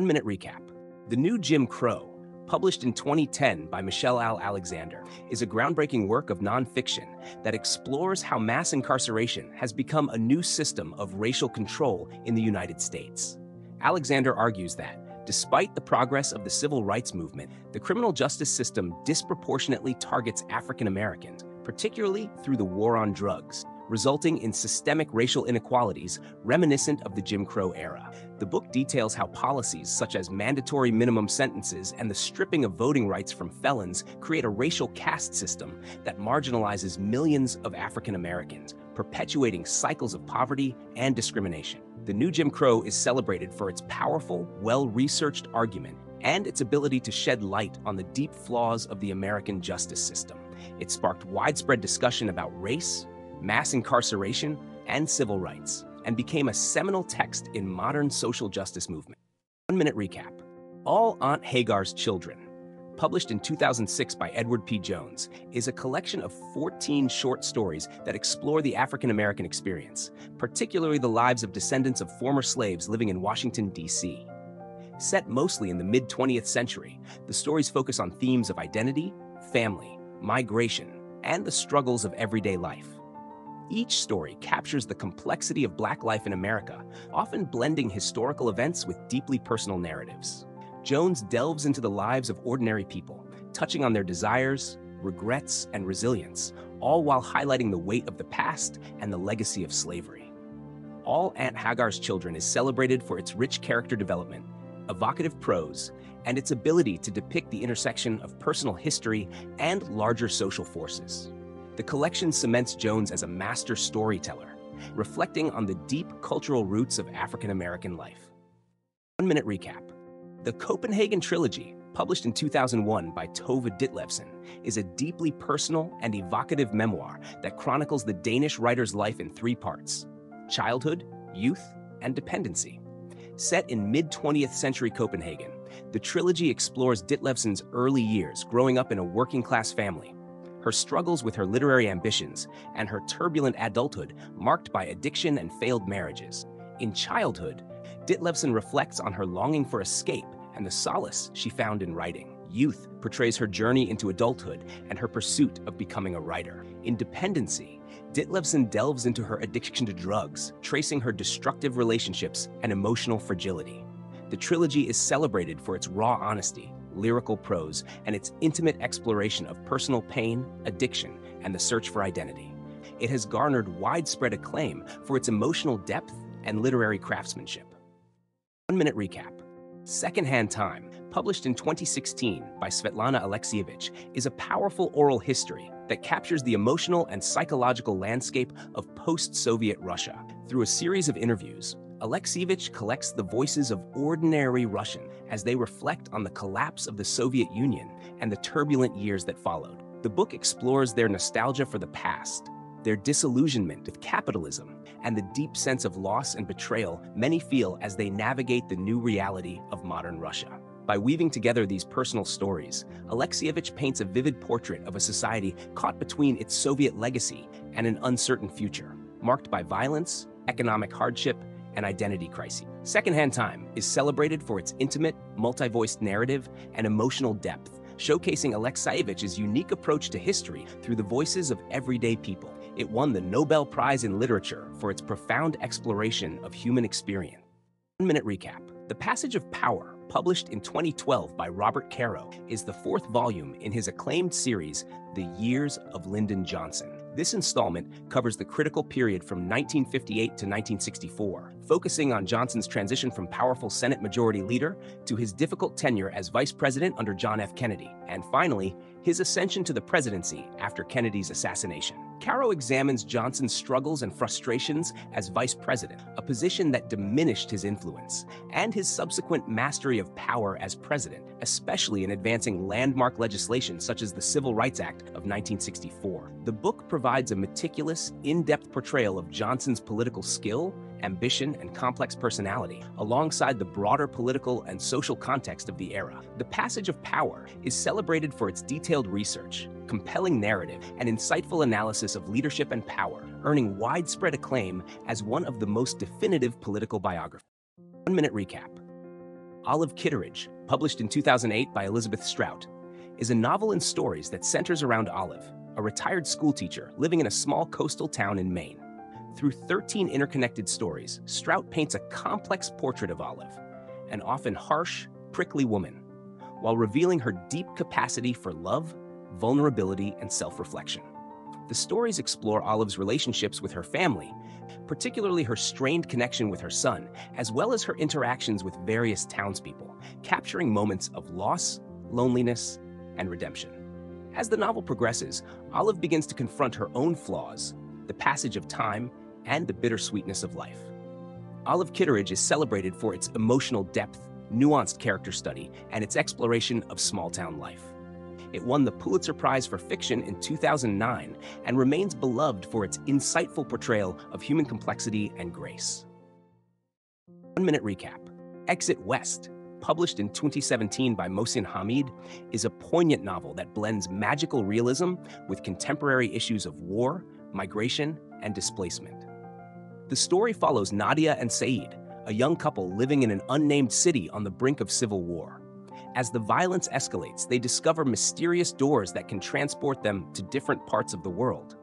1-minute recap. The New Jim Crow, published in 2010 by Michelle L. Alexander, is a groundbreaking work of nonfiction that explores how mass incarceration has become a new system of racial control in the United States. Alexander argues that, despite the progress of the civil rights movement, the criminal justice system disproportionately targets African Americans, particularly through the war on drugs, resulting in systemic racial inequalities reminiscent of the Jim Crow era. The book details how policies such as mandatory minimum sentences and the stripping of voting rights from felons create a racial caste system that marginalizes millions of African Americans, perpetuating cycles of poverty and discrimination. The New Jim Crow is celebrated for its powerful, well-researched argument and its ability to shed light on the deep flaws of the American justice system. It sparked widespread discussion about race, mass incarceration, and civil rights, and became a seminal text in modern social justice movement. 1-minute recap. All Aunt Hagar's Children, published in 2006 by Edward P. Jones, is a collection of 14 short stories that explore the African American experience, particularly the lives of descendants of former slaves living in Washington, D.C. Set mostly in the mid-20th century, the stories focus on themes of identity, family, migration, and the struggles of everyday life. Each story captures the complexity of Black life in America, often blending historical events with deeply personal narratives. Jones delves into the lives of ordinary people, touching on their desires, regrets, and resilience, all while highlighting the weight of the past and the legacy of slavery. All Aunt Hagar's Children is celebrated for its rich character development, evocative prose, and its ability to depict the intersection of personal history and larger social forces. The collection cements Jones as a master storyteller, reflecting on the deep cultural roots of African American life. 1-minute recap. The Copenhagen Trilogy, published in 2001 by Tove Ditlevsen, is a deeply personal and evocative memoir that chronicles the Danish writer's life in three parts: childhood, youth, and dependency. Set in mid-20th century Copenhagen, the trilogy explores Ditlevsen's early years growing up in a working-class family, her struggles with her literary ambitions, and her turbulent adulthood marked by addiction and failed marriages. In childhood, Ditlevsen reflects on her longing for escape and the solace she found in writing. Youth portrays her journey into adulthood and her pursuit of becoming a writer. In dependency, Ditlevsen delves into her addiction to drugs, tracing her destructive relationships and emotional fragility. The trilogy is celebrated for its raw honesty, lyrical prose, and its intimate exploration of personal pain, addiction, and the search for identity. It has garnered widespread acclaim for its emotional depth and literary craftsmanship. 1-minute recap. Secondhand Time, published in 2016 by Svetlana Alexievich, is a powerful oral history that captures the emotional and psychological landscape of post-Soviet Russia. Through a series of interviews, Alexievich collects the voices of ordinary Russians as they reflect on the collapse of the Soviet Union and the turbulent years that followed. The book explores their nostalgia for the past, their disillusionment with capitalism, and the deep sense of loss and betrayal many feel as they navigate the new reality of modern Russia. By weaving together these personal stories, Alexievich paints a vivid portrait of a society caught between its Soviet legacy and an uncertain future, marked by violence, economic hardship, and identity crises. Secondhand Time is celebrated for its intimate, multi-voiced narrative and emotional depth, showcasing Alexievich's unique approach to history through the voices of everyday people. It won the Nobel Prize in Literature for its profound exploration of human experience. 1-minute recap. The Passage of Power, published in 2012 by Robert Caro, is the fourth volume in his acclaimed series, The Years of Lyndon Johnson. This installment covers the critical period from 1958 to 1964, focusing on Johnson's transition from powerful Senate Majority Leader to his difficult tenure as Vice President under John F. Kennedy, and finally, his ascension to the presidency after Kennedy's assassination. Caro examines Johnson's struggles and frustrations as vice president, a position that diminished his influence, and his subsequent mastery of power as president, especially in advancing landmark legislation such as the Civil Rights Act of 1964. The book provides a meticulous, in-depth portrayal of Johnson's political skill, ambition, and complex personality, alongside the broader political and social context of the era. The Passage of Power is celebrated for its detailed research, compelling narrative, and insightful analysis of leadership and power, earning widespread acclaim as one of the most definitive political biographies. 1-minute recap. Olive Kitteridge, published in 2008 by Elizabeth Strout, is a novel in stories that centers around Olive, a retired schoolteacher living in a small coastal town in Maine. Through 13 interconnected stories, Strout paints a complex portrait of Olive, an often harsh, prickly woman, while revealing her deep capacity for love, vulnerability, and self-reflection. The stories explore Olive's relationships with her family, particularly her strained connection with her son, as well as her interactions with various townspeople, capturing moments of loss, loneliness, and redemption. As the novel progresses, Olive begins to confront her own flaws, the passage of time, and the bittersweetness of life. Olive Kitteridge is celebrated for its emotional depth, nuanced character study, and its exploration of small-town life. It won the Pulitzer Prize for Fiction in 2009 and remains beloved for its insightful portrayal of human complexity and grace. 1-minute recap. Exit West, published in 2017 by Mohsin Hamid, is a poignant novel that blends magical realism with contemporary issues of war, migration, and displacement. The story follows Nadia and Saeed, a young couple living in an unnamed city on the brink of civil war. As the violence escalates, they discover mysterious doors that can transport them to different parts of the world.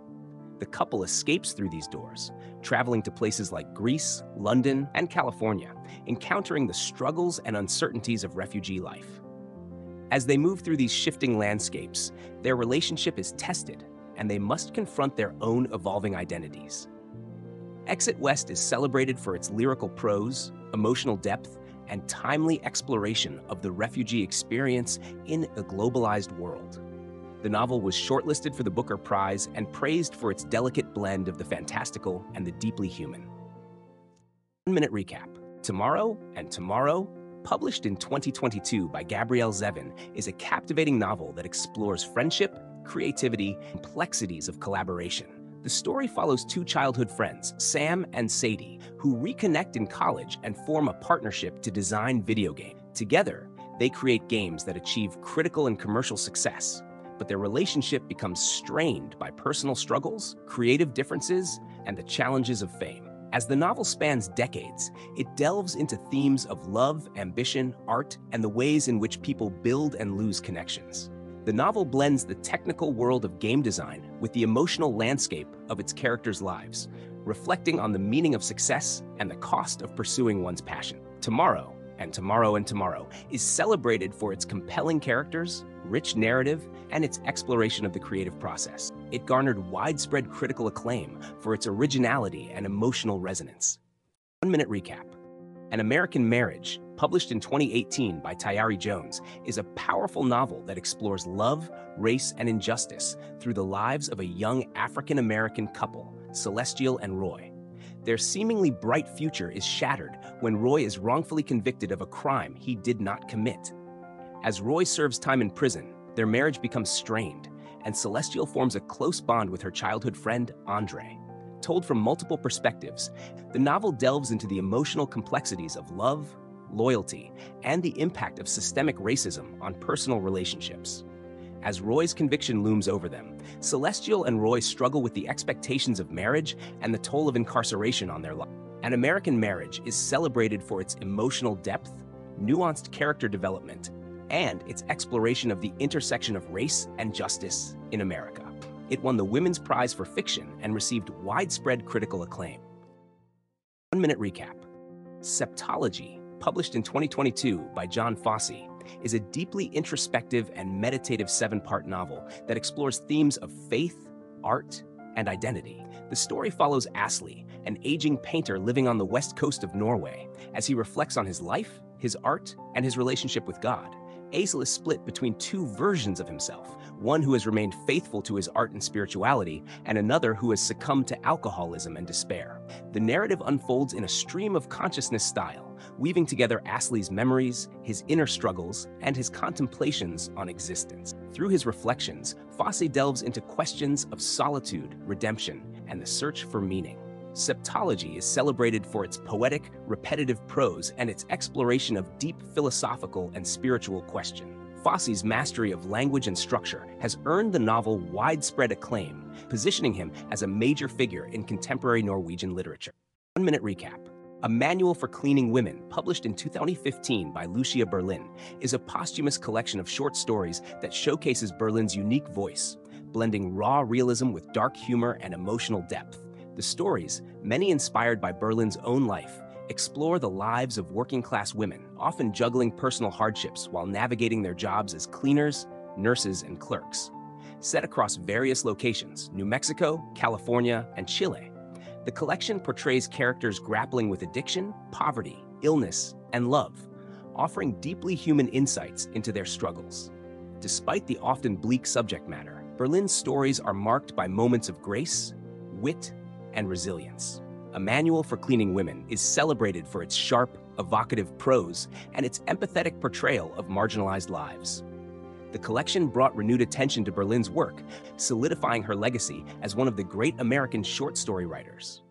The couple escapes through these doors, traveling to places like Greece, London, and California, encountering the struggles and uncertainties of refugee life. As they move through these shifting landscapes, their relationship is tested, and they must confront their own evolving identities. Exit West is celebrated for its lyrical prose, emotional depth, and timely exploration of the refugee experience in a globalized world. The novel was shortlisted for the Booker Prize and praised for its delicate blend of the fantastical and the deeply human. 1-minute recap. Tomorrow and Tomorrow published in 2022 by Gabrielle Zevin, is a captivating novel that explores friendship, creativity, and complexities of collaboration. The story follows two childhood friends, Sam and Sadie, who reconnect in college and form a partnership to design video games. Together, they create games that achieve critical and commercial success, but their relationship becomes strained by personal struggles, creative differences, and the challenges of fame. As the novel spans decades, it delves into themes of love, ambition, art, and the ways in which people build and lose connections. The novel blends the technical world of game design with the emotional landscape of its characters' lives, reflecting on the meaning of success and the cost of pursuing one's passion. Tomorrow, and Tomorrow and Tomorrow is celebrated for its compelling characters, rich narrative, and its exploration of the creative process. It garnered widespread critical acclaim for its originality and emotional resonance. 1-minute recap. An American Marriage, published in 2018 by Tayari Jones, is a powerful novel that explores love, race, and injustice through the lives of a young African-American couple, Celestial and Roy. Their seemingly bright future is shattered when Roy is wrongfully convicted of a crime he did not commit. As Roy serves time in prison, their marriage becomes strained, and Celestial forms a close bond with her childhood friend, Andre. Told from multiple perspectives, the novel delves into the emotional complexities of love, loyalty, and the impact of systemic racism on personal relationships. As Roy's conviction looms over them, Celestial and Roy struggle with the expectations of marriage and the toll of incarceration on their lives. An American Marriage is celebrated for its emotional depth, nuanced character development, and its exploration of the intersection of race and justice in America. It won the Women's Prize for Fiction and received widespread critical acclaim. 1-minute recap. Septology, published in 2022 by John Fosse, is a deeply introspective and meditative 7-part novel that explores themes of faith, art, and identity. The story follows Asli, an aging painter living on the west coast of Norway, as he reflects on his life, his art, and his relationship with God. Asli is split between two versions of himself, one who has remained faithful to his art and spirituality, and another who has succumbed to alcoholism and despair. The narrative unfolds in a stream of consciousness style, weaving together Asli's memories, his inner struggles, and his contemplations on existence. Through his reflections, Fosse delves into questions of solitude, redemption, and the search for meaning. Septology is celebrated for its poetic, repetitive prose and its exploration of deep philosophical and spiritual questions. Fosse's mastery of language and structure has earned the novel widespread acclaim, positioning him as a major figure in contemporary Norwegian literature. 1-minute recap. A Manual for Cleaning Women, published in 2015 by Lucia Berlin, is a posthumous collection of short stories that showcases Berlin's unique voice, blending raw realism with dark humor and emotional depth. The stories, many inspired by Berlin's own life, explore the lives of working-class women, often juggling personal hardships while navigating their jobs as cleaners, nurses, and clerks. Set across various locations, New Mexico, California, and Chile, the collection portrays characters grappling with addiction, poverty, illness, and love, offering deeply human insights into their struggles. Despite the often bleak subject matter, Berlin's stories are marked by moments of grace, wit, and resilience. A Manual for Cleaning Women is celebrated for its sharp, evocative prose and its empathetic portrayal of marginalized lives. The collection brought renewed attention to Berlin's work, solidifying her legacy as one of the great American short story writers.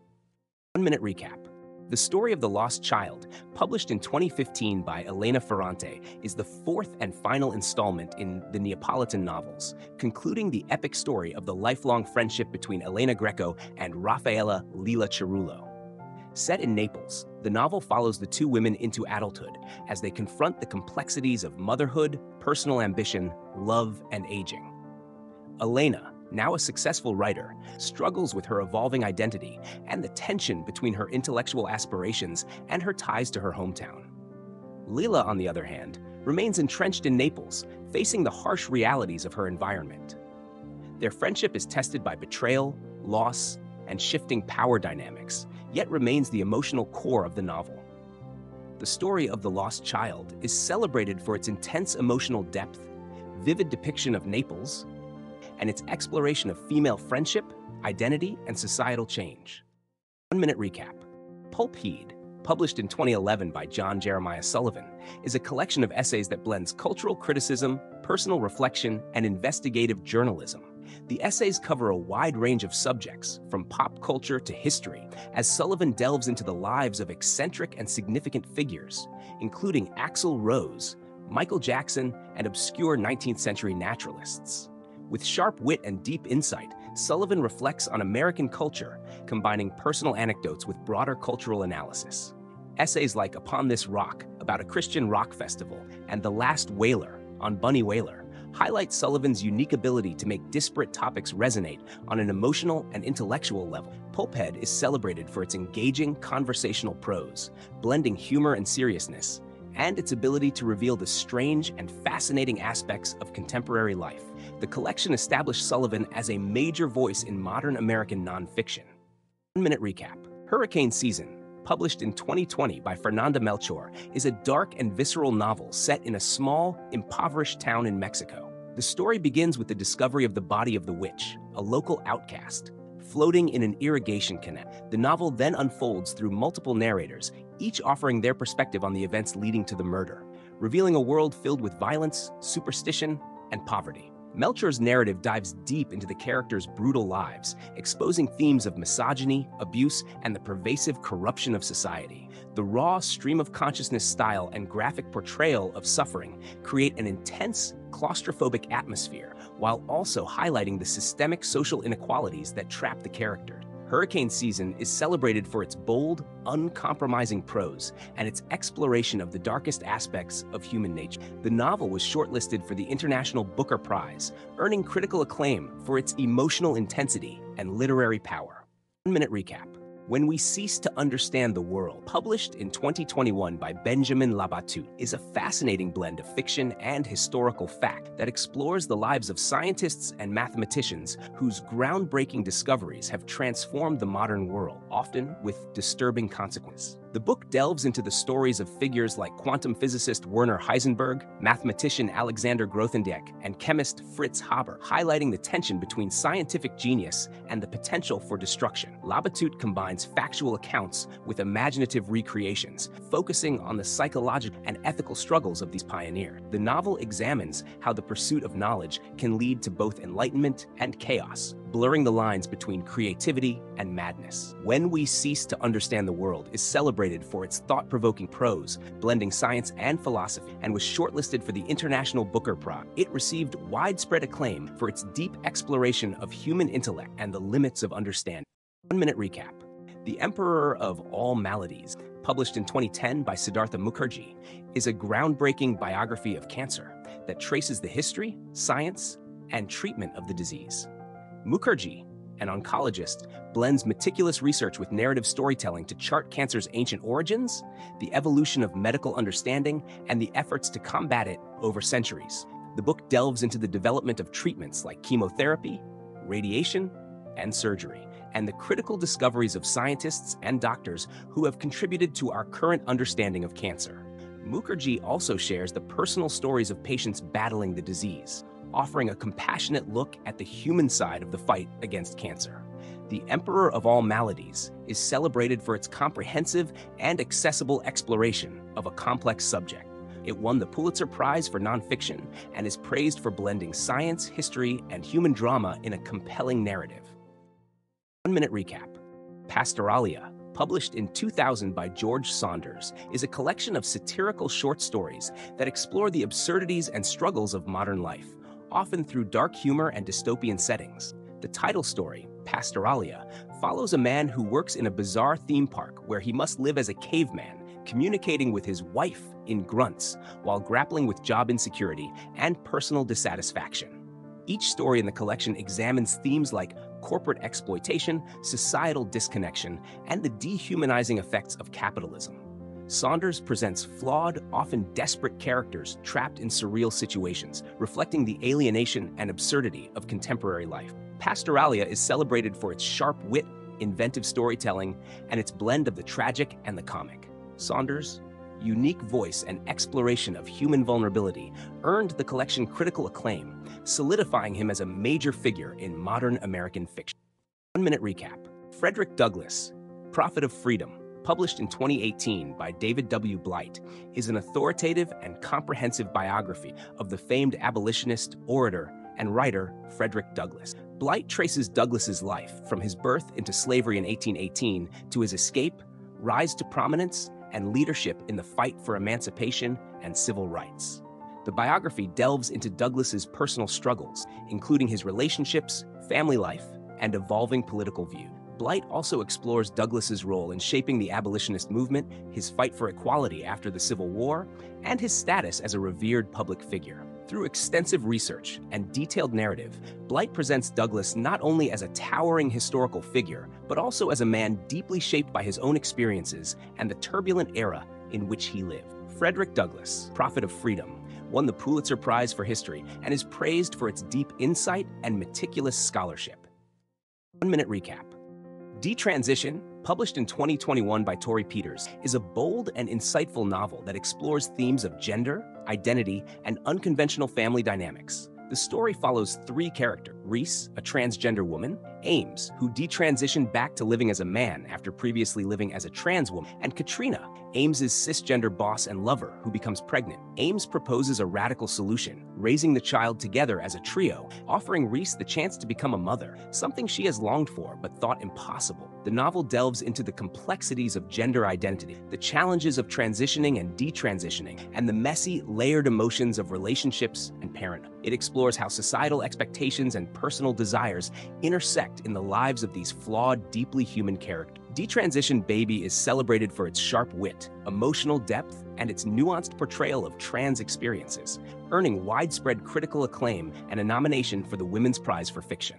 1-minute recap. The Story of the Lost Child, published in 2015 by Elena Ferrante, is the 4th and final installment in the Neapolitan novels, concluding the epic story of the lifelong friendship between Elena Greco and Raffaella Lila Cerullo. Set in Naples, the novel follows the two women into adulthood as they confront the complexities of motherhood, personal ambition, love, and aging. Elena, now a successful writer, struggles with her evolving identity and the tension between her intellectual aspirations and her ties to her hometown. Lila, on the other hand, remains entrenched in Naples, facing the harsh realities of her environment. Their friendship is tested by betrayal, loss, and shifting power dynamics, yet remains the emotional core of the novel. The Story of the Lost Child is celebrated for its intense emotional depth, vivid depiction of Naples, and its exploration of female friendship, identity, and societal change. 1-minute recap. Pulpheed, published in 2011 by John Jeremiah Sullivan, is a collection of essays that blends cultural criticism, personal reflection, and investigative journalism. The essays cover a wide range of subjects, from pop culture to history, as Sullivan delves into the lives of eccentric and significant figures, including Axl Rose, Michael Jackson, and obscure 19th century naturalists. With sharp wit and deep insight, Sullivan reflects on American culture, combining personal anecdotes with broader cultural analysis. Essays like Upon This Rock, about a Christian rock festival, and The Last Whaler, on Bunny Whaler, highlight Sullivan's unique ability to make disparate topics resonate on an emotional and intellectual level. Pulphead is celebrated for its engaging conversational prose, blending humor and seriousness, and its ability to reveal the strange and fascinating aspects of contemporary life. The collection established Sullivan as a major voice in modern American nonfiction. 1-minute recap. Hurricane Season, published in 2020 by Fernanda Melchor, is a dark and visceral novel set in a small, impoverished town in Mexico. The story begins with the discovery of the body of the witch, a local outcast, floating in an irrigation canal. The novel then unfolds through multiple narrators, each offering their perspective on the events leading to the murder, revealing a world filled with violence, superstition, and poverty. Melchor's narrative dives deep into the characters' brutal lives, exposing themes of misogyny, abuse, and the pervasive corruption of society. The raw stream of consciousness style and graphic portrayal of suffering create an intense, claustrophobic atmosphere, while also highlighting the systemic social inequalities that trap the characters. Hurricane Season is celebrated for its bold, uncompromising prose and its exploration of the darkest aspects of human nature. The novel was shortlisted for the International Booker Prize, earning critical acclaim for its emotional intensity and literary power. 1-minute recap. When We Cease to Understand the World, published in 2021 by Benjamin Labatut, is a fascinating blend of fiction and historical fact that explores the lives of scientists and mathematicians whose groundbreaking discoveries have transformed the modern world, often with disturbing consequences. The book delves into the stories of figures like quantum physicist Werner Heisenberg, mathematician Alexander Grothendieck, and chemist Fritz Haber, highlighting the tension between scientific genius and the potential for destruction. Labatut combines factual accounts with imaginative recreations, focusing on the psychological and ethical struggles of these pioneers. The novel examines how the pursuit of knowledge can lead to both enlightenment and chaos, blurring the lines between creativity and madness. When We Cease to Understand the World is celebrated for its thought-provoking prose, blending science and philosophy, and was shortlisted for the International Booker Prize. It received widespread acclaim for its deep exploration of human intellect and the limits of understanding. 1-minute recap. The Emperor of All Maladies, published in 2010 by Siddhartha Mukherjee, is a groundbreaking biography of cancer that traces the history, science, and treatment of the disease. Mukherjee, an oncologist, blends meticulous research with narrative storytelling to chart cancer's ancient origins, the evolution of medical understanding, and the efforts to combat it over centuries. The book delves into the development of treatments like chemotherapy, radiation, and surgery, and the critical discoveries of scientists and doctors who have contributed to our current understanding of cancer. Mukherjee also shares the personal stories of patients battling the disease, offering a compassionate look at the human side of the fight against cancer. The Emperor of All Maladies is celebrated for its comprehensive and accessible exploration of a complex subject. It won the Pulitzer Prize for nonfiction and is praised for blending science, history, and human drama in a compelling narrative. 1-minute recap. Pastoralia, published in 2000 by George Saunders, is a collection of satirical short stories that explore the absurdities and struggles of modern life, often through dark humor and dystopian settings. The title story, Pastoralia, follows a man who works in a bizarre theme park where he must live as a caveman, communicating with his wife in grunts while grappling with job insecurity and personal dissatisfaction. Each story in the collection examines themes like corporate exploitation, societal disconnection, and the dehumanizing effects of capitalism. Saunders presents flawed, often desperate characters trapped in surreal situations, reflecting the alienation and absurdity of contemporary life. Pastoralia is celebrated for its sharp wit, inventive storytelling, and its blend of the tragic and the comic. Saunders' unique voice and exploration of human vulnerability earned the collection critical acclaim, solidifying him as a major figure in modern American fiction. 1-minute recap. Frederick Douglass, Prophet of Freedom, published in 2018 by David W. Blight, is an authoritative and comprehensive biography of the famed abolitionist, orator, and writer Frederick Douglass. Blight traces Douglass's life from his birth into slavery in 1818 to his escape, rise to prominence, and leadership in the fight for emancipation and civil rights. The biography delves into Douglass's personal struggles, including his relationships, family life, and evolving political view. Blight also explores Douglass's role in shaping the abolitionist movement, his fight for equality after the Civil War, and his status as a revered public figure. Through extensive research and detailed narrative, Blight presents Douglass not only as a towering historical figure, but also as a man deeply shaped by his own experiences and the turbulent era in which he lived. Frederick Douglass, Prophet of Freedom, won the Pulitzer Prize for History and is praised for its deep insight and meticulous scholarship. 1-minute recap. Detransition, published in 2021 by Tori Peters, is a bold and insightful novel that explores themes of gender, identity, and unconventional family dynamics. The story follows three characters: Reese, a transgender woman; Ames, who detransitioned back to living as a man after previously living as a trans woman; and Katrina, Ames's cisgender boss and lover, who becomes pregnant. Ames proposes a radical solution, raising the child together as a trio, offering Reese the chance to become a mother, something she has longed for but thought impossible. The novel delves into the complexities of gender identity, the challenges of transitioning and detransitioning, and the messy, layered emotions of relationships and parenthood. It explores how societal expectations and personal desires intersect in the lives of these flawed, deeply human characters. Detransition Baby is celebrated for its sharp wit, emotional depth, and its nuanced portrayal of trans experiences, earning widespread critical acclaim and a nomination for the Women's Prize for Fiction.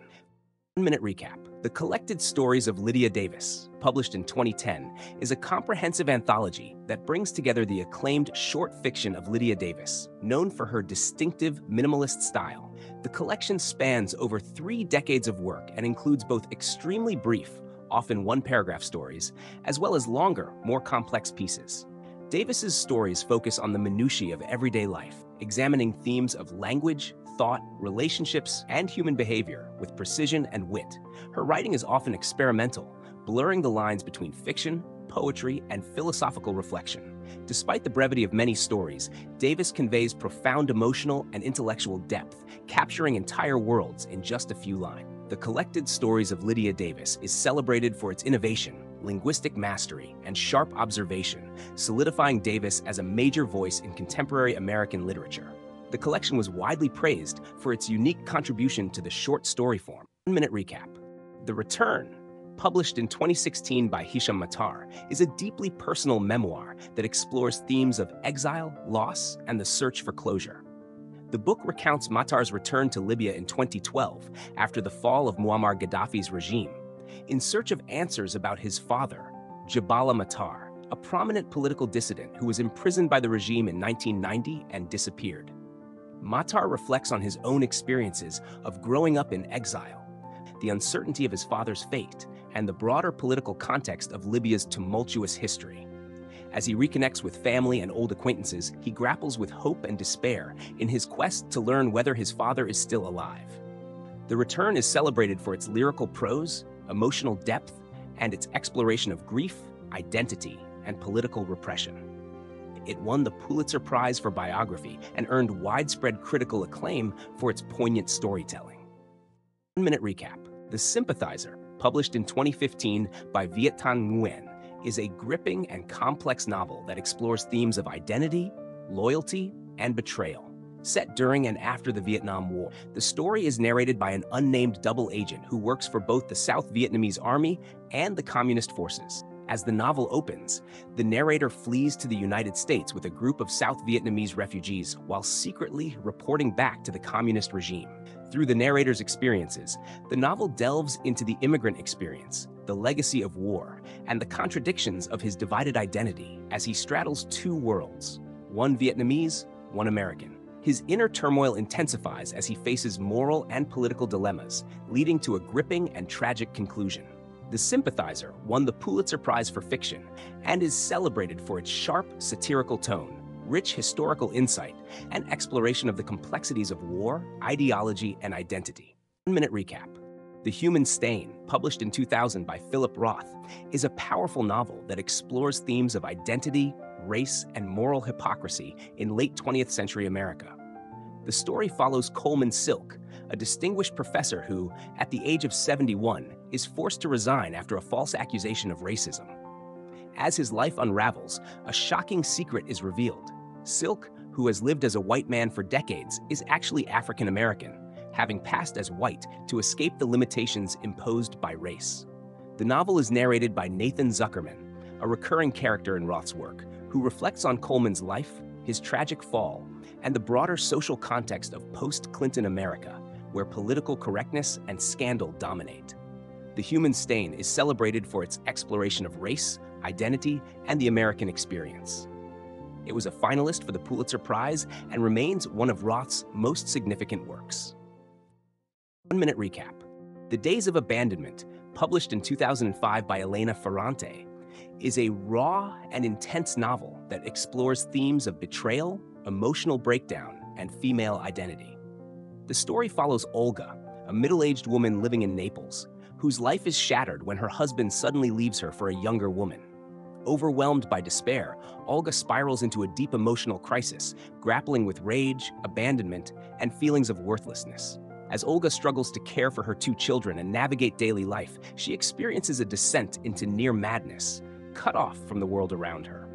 1-minute recap. The Collected Stories of Lydia Davis, published in 2010, is a comprehensive anthology that brings together the acclaimed short fiction of Lydia Davis, known for her distinctive minimalist style. The collection spans over 3 decades of work and includes both extremely brief, often one-paragraph stories, as well as longer, more complex pieces. Davis's stories focus on the minutiae of everyday life, examining themes of language, thought, relationships, and human behavior with precision and wit. Her writing is often experimental, blurring the lines between fiction, poetry, and philosophical reflection. Despite the brevity of many stories, Davis conveys profound emotional and intellectual depth, capturing entire worlds in just a few lines. The Collected Stories of Lydia Davis is celebrated for its innovation, linguistic mastery, and sharp observation, solidifying Davis as a major voice in contemporary American literature. The collection was widely praised for its unique contribution to the short story form. 1-minute recap. The Return, published in 2016 by Hisham Matar, is a deeply personal memoir that explores themes of exile, loss, and the search for closure. The book recounts Matar's return to Libya in 2012 after the fall of Muammar Gaddafi's regime, in search of answers about his father, Jabala Matar, a prominent political dissident who was imprisoned by the regime in 1990 and disappeared. Matar reflects on his own experiences of growing up in exile, the uncertainty of his father's fate, and the broader political context of Libya's tumultuous history. As he reconnects with family and old acquaintances, he grapples with hope and despair in his quest to learn whether his father is still alive. The Return is celebrated for its lyrical prose, emotional depth, and its exploration of grief, identity, and political repression. It won the Pulitzer Prize for Biography and earned widespread critical acclaim for its poignant storytelling. 1-minute recap. The Sympathizer, published in 2015 by Viet Thanh Nguyen, is a gripping and complex novel that explores themes of identity, loyalty, and betrayal. Set during and after the Vietnam War, the story is narrated by an unnamed double agent who works for both the South Vietnamese Army and the Communist forces. As the novel opens, the narrator flees to the United States with a group of South Vietnamese refugees while secretly reporting back to the communist regime. Through the narrator's experiences, the novel delves into the immigrant experience, the legacy of war, and the contradictions of his divided identity as he straddles 2 worlds, one Vietnamese, one American. His inner turmoil intensifies as he faces moral and political dilemmas, leading to a gripping and tragic conclusion. The Sympathizer won the Pulitzer Prize for Fiction and is celebrated for its sharp, satirical tone, rich historical insight, and exploration of the complexities of war, ideology, and identity. 1-minute recap. The Human Stain, published in 2000 by Philip Roth, is a powerful novel that explores themes of identity, race, and moral hypocrisy in late 20th century America. The story follows Coleman Silk, a distinguished professor who, at the age of 71, is forced to resign after a false accusation of racism. As his life unravels, a shocking secret is revealed. Silk, who has lived as a white man for decades, is actually African American, having passed as white to escape the limitations imposed by race. The novel is narrated by Nathan Zuckerman, a recurring character in Roth's work, who reflects on Coleman's life, his tragic fall, and the broader social context of post-Clinton America, where political correctness and scandal dominate. The Human Stain is celebrated for its exploration of race, identity, and the American experience. It was a finalist for the Pulitzer Prize and remains one of Roth's most significant works. 1-minute recap. The Days of Abandonment, published in 2005 by Elena Ferrante, is a raw and intense novel that explores themes of betrayal, emotional breakdown, and female identity. The story follows Olga, a middle-aged woman living in Naples, whose life is shattered when her husband suddenly leaves her for a younger woman. Overwhelmed by despair, Olga spirals into a deep emotional crisis, grappling with rage, abandonment, and feelings of worthlessness. As Olga struggles to care for her 2 children and navigate daily life, she experiences a descent into near madness, cut off from the world around her.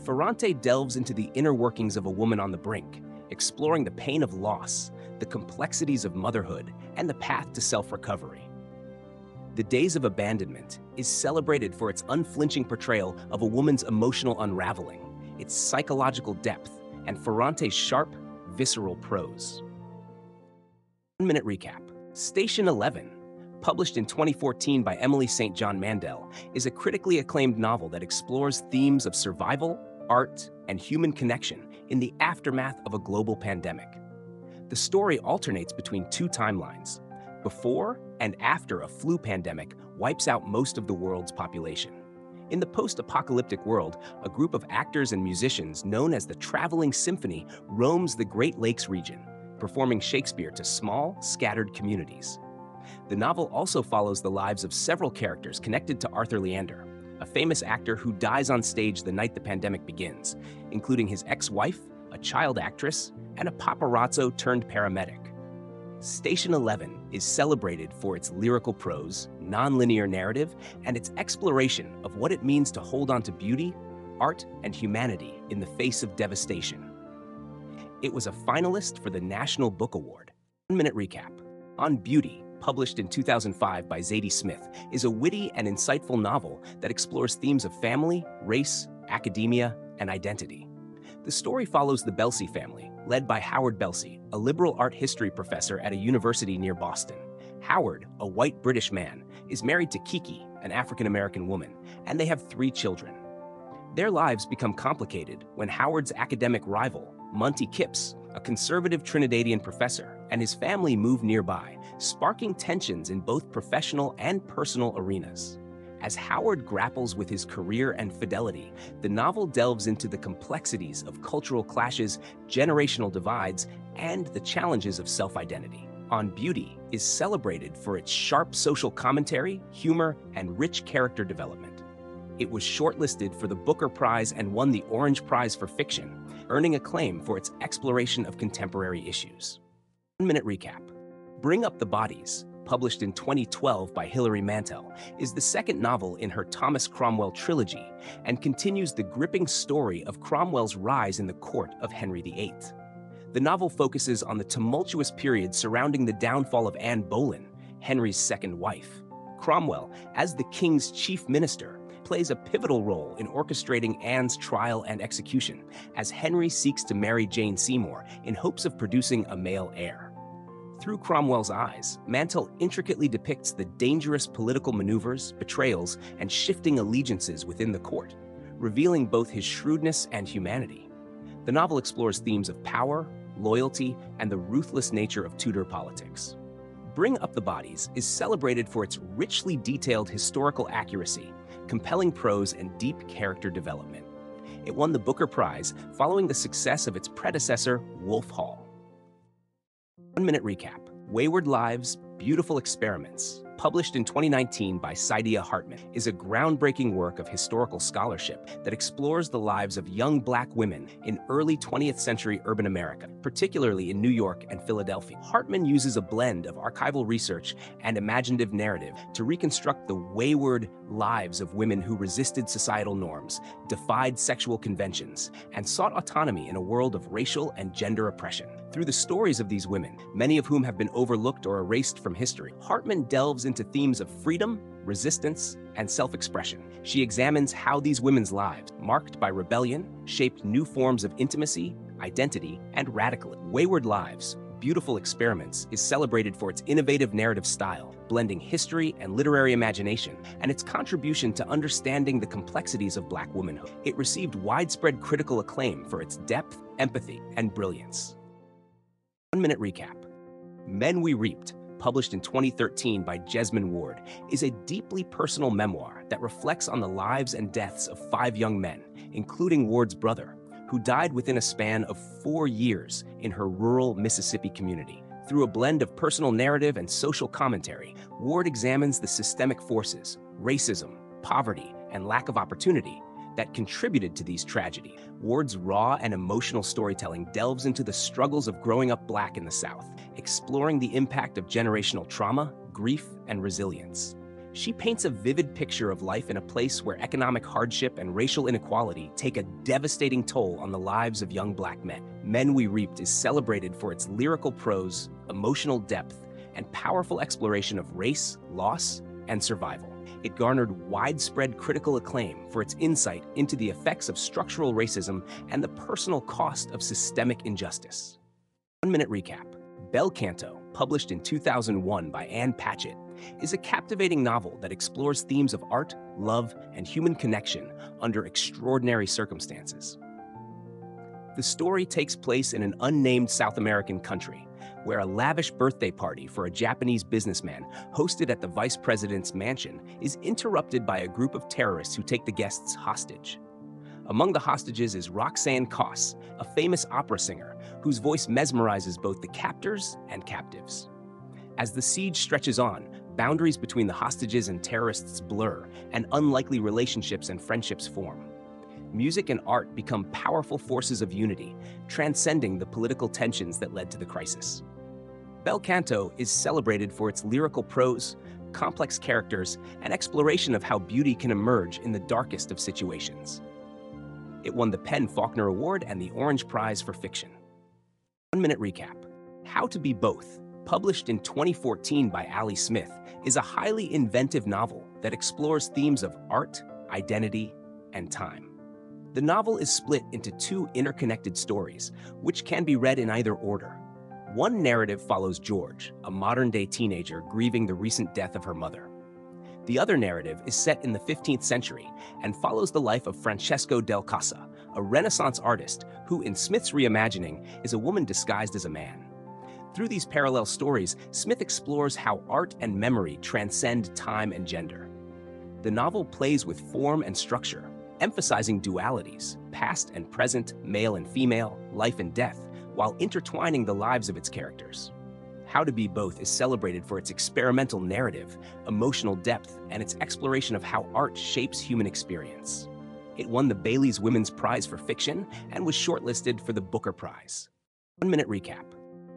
Ferrante delves into the inner workings of a woman on the brink, exploring the pain of loss, the complexities of motherhood, and the path to self-recovery. The Days of Abandonment is celebrated for its unflinching portrayal of a woman's emotional unraveling, its psychological depth, and Ferrante's sharp, visceral prose. 1-minute recap. Station 11, published in 2014 by Emily St. John Mandel, is a critically acclaimed novel that explores themes of survival, art, and human connection in the aftermath of a global pandemic. The story alternates between 2 timelines, before and after a flu pandemic wipes out most of the world's population. In the post-apocalyptic world, a group of actors and musicians known as the Traveling Symphony roams the Great Lakes region, performing Shakespeare to small, scattered communities. The novel also follows the lives of several characters connected to Arthur Leander, a famous actor who dies on stage the night the pandemic begins, including his ex-wife, a child actress, and a paparazzo-turned-paramedic. Station 11 is celebrated for its lyrical prose, non-linear narrative, and its exploration of what it means to hold on to beauty, art, and humanity in the face of devastation. It was a finalist for the National Book Award. 1-minute recap. On Beauty, published in 2005 by Zadie Smith, is a witty and insightful novel that explores themes of family, race, academia, and identity. The story follows the Belsey family, led by Howard Belsey, a liberal art history professor at a university near Boston. Howard, a white British man, is married to Kiki, an African-American woman, and they have 3 children. Their lives become complicated when Howard's academic rival, Monty Kipps, a conservative Trinidadian professor, and his family move nearby, sparking tensions in both professional and personal arenas. As Howard grapples with his career and fidelity, the novel delves into the complexities of cultural clashes, generational divides, and the challenges of self-identity. On Beauty is celebrated for its sharp social commentary, humor, and rich character development. It was shortlisted for the Booker Prize and won the Orange Prize for Fiction, earning acclaim for its exploration of contemporary issues. 1-minute recap. Bring Up the Bodies, published in 2012 by Hilary Mantel, is the second novel in her Thomas Cromwell trilogy and continues the gripping story of Cromwell's rise in the court of Henry VIII. The novel focuses on the tumultuous period surrounding the downfall of Anne Boleyn, Henry's second wife. Cromwell, as the king's chief minister, plays a pivotal role in orchestrating Anne's trial and execution, as Henry seeks to marry Jane Seymour in hopes of producing a male heir. Through Cromwell's eyes, Mantel intricately depicts the dangerous political maneuvers, betrayals, and shifting allegiances within the court, revealing both his shrewdness and humanity. The novel explores themes of power, loyalty, and the ruthless nature of Tudor politics. Bring Up the Bodies is celebrated for its richly detailed historical accuracy, compelling prose, and deep character development. It won the Booker Prize following the success of its predecessor, Wolf Hall. 1-minute recap. Wayward Lives, Beautiful Experiments, published in 2019 by Saidiya Hartman, is a groundbreaking work of historical scholarship that explores the lives of young Black women in early 20th century urban America, particularly in New York and Philadelphia. Hartman uses a blend of archival research and imaginative narrative to reconstruct the wayward lives of women who resisted societal norms, defied sexual conventions, and sought autonomy in a world of racial and gender oppression. Through the stories of these women, many of whom have been overlooked or erased from history, Hartman delves into themes of freedom, resistance, and self-expression. She examines how these women's lives, marked by rebellion, shaped new forms of intimacy, identity, and radicalism. Wayward Lives, Beautiful Experiments is celebrated for its innovative narrative style, blending history and literary imagination, and its contribution to understanding the complexities of Black womanhood. It received widespread critical acclaim for its depth, empathy, and brilliance. 1-minute recap. Men We Reaped, published in 2013 by Jesmyn Ward, is a deeply personal memoir that reflects on the lives and deaths of 5 young men, including Ward's brother, who died within a span of 4 years in her rural Mississippi community. Through a blend of personal narrative and social commentary, Ward examines the systemic forces, racism, poverty, and lack of opportunity that contributed to these tragedies. Ward's raw and emotional storytelling delves into the struggles of growing up Black in the South, exploring the impact of generational trauma, grief, and resilience. She paints a vivid picture of life in a place where economic hardship and racial inequality take a devastating toll on the lives of young Black men. Men We Reaped is celebrated for its lyrical prose, emotional depth, and powerful exploration of race, loss, and survival. It garnered widespread critical acclaim for its insight into the effects of structural racism and the personal cost of systemic injustice. 1-minute recap. Bel Canto, published in 2001 by Ann Patchett, is a captivating novel that explores themes of art, love, and human connection under extraordinary circumstances. The story takes place in an unnamed South American country, where a lavish birthday party for a Japanese businessman hosted at the vice president's mansion is interrupted by a group of terrorists who take the guests hostage. Among the hostages is Roxanne Koss, a famous opera singer whose voice mesmerizes both the captors and captives. As the siege stretches on, boundaries between the hostages and terrorists blur, and unlikely relationships and friendships form. Music and art become powerful forces of unity, transcending the political tensions that led to the crisis. Bel Canto is celebrated for its lyrical prose, complex characters, and exploration of how beauty can emerge in the darkest of situations. It won the PEN Faulkner Award and the Orange Prize for Fiction. 1-minute recap. How to Be Both, published in 2014 by Ali Smith, is a highly inventive novel that explores themes of art, identity, and time. The novel is split into 2 interconnected stories, which can be read in either order. One narrative follows George, a modern-day teenager grieving the recent death of her mother. The other narrative is set in the 15th century and follows the life of Francesco del Casa, a Renaissance artist who, in Smith's reimagining, is a woman disguised as a man. Through these parallel stories, Smith explores how art and memory transcend time and gender. The novel plays with form and structure, emphasizing dualities, past and present, male and female, life and death, while intertwining the lives of its characters. How to Be Both is celebrated for its experimental narrative, emotional depth, and its exploration of how art shapes human experience. It won the Bailey's Women's Prize for Fiction and was shortlisted for the Booker Prize. 1-minute recap.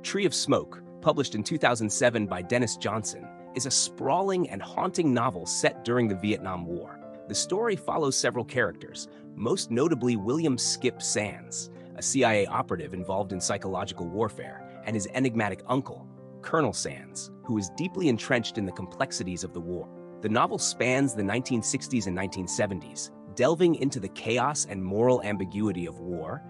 Tree of Smoke, published in 2007 by Dennis Johnson, is a sprawling and haunting novel set during the Vietnam War. The story follows several characters, most notably William Skip Sands, a CIA operative involved in psychological warfare, and his enigmatic uncle, Colonel Sands, who is deeply entrenched in the complexities of the war. The novel spans the 1960s and 1970s, delving into the chaos and moral ambiguity of war,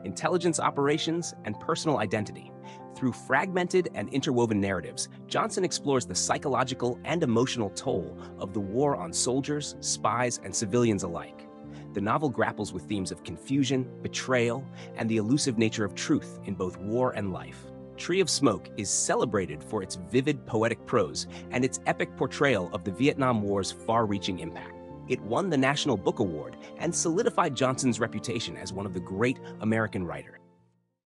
intelligence operations, and personal identity. Through fragmented and interwoven narratives, Johnson explores the psychological and emotional toll of the war on soldiers, spies, and civilians alike. The novel grapples with themes of confusion, betrayal, and the elusive nature of truth in both war and life. Tree of Smoke is celebrated for its vivid poetic prose and its epic portrayal of the Vietnam War's far-reaching impact. It won the National Book Award and solidified Johnson's reputation as one of the great American writers.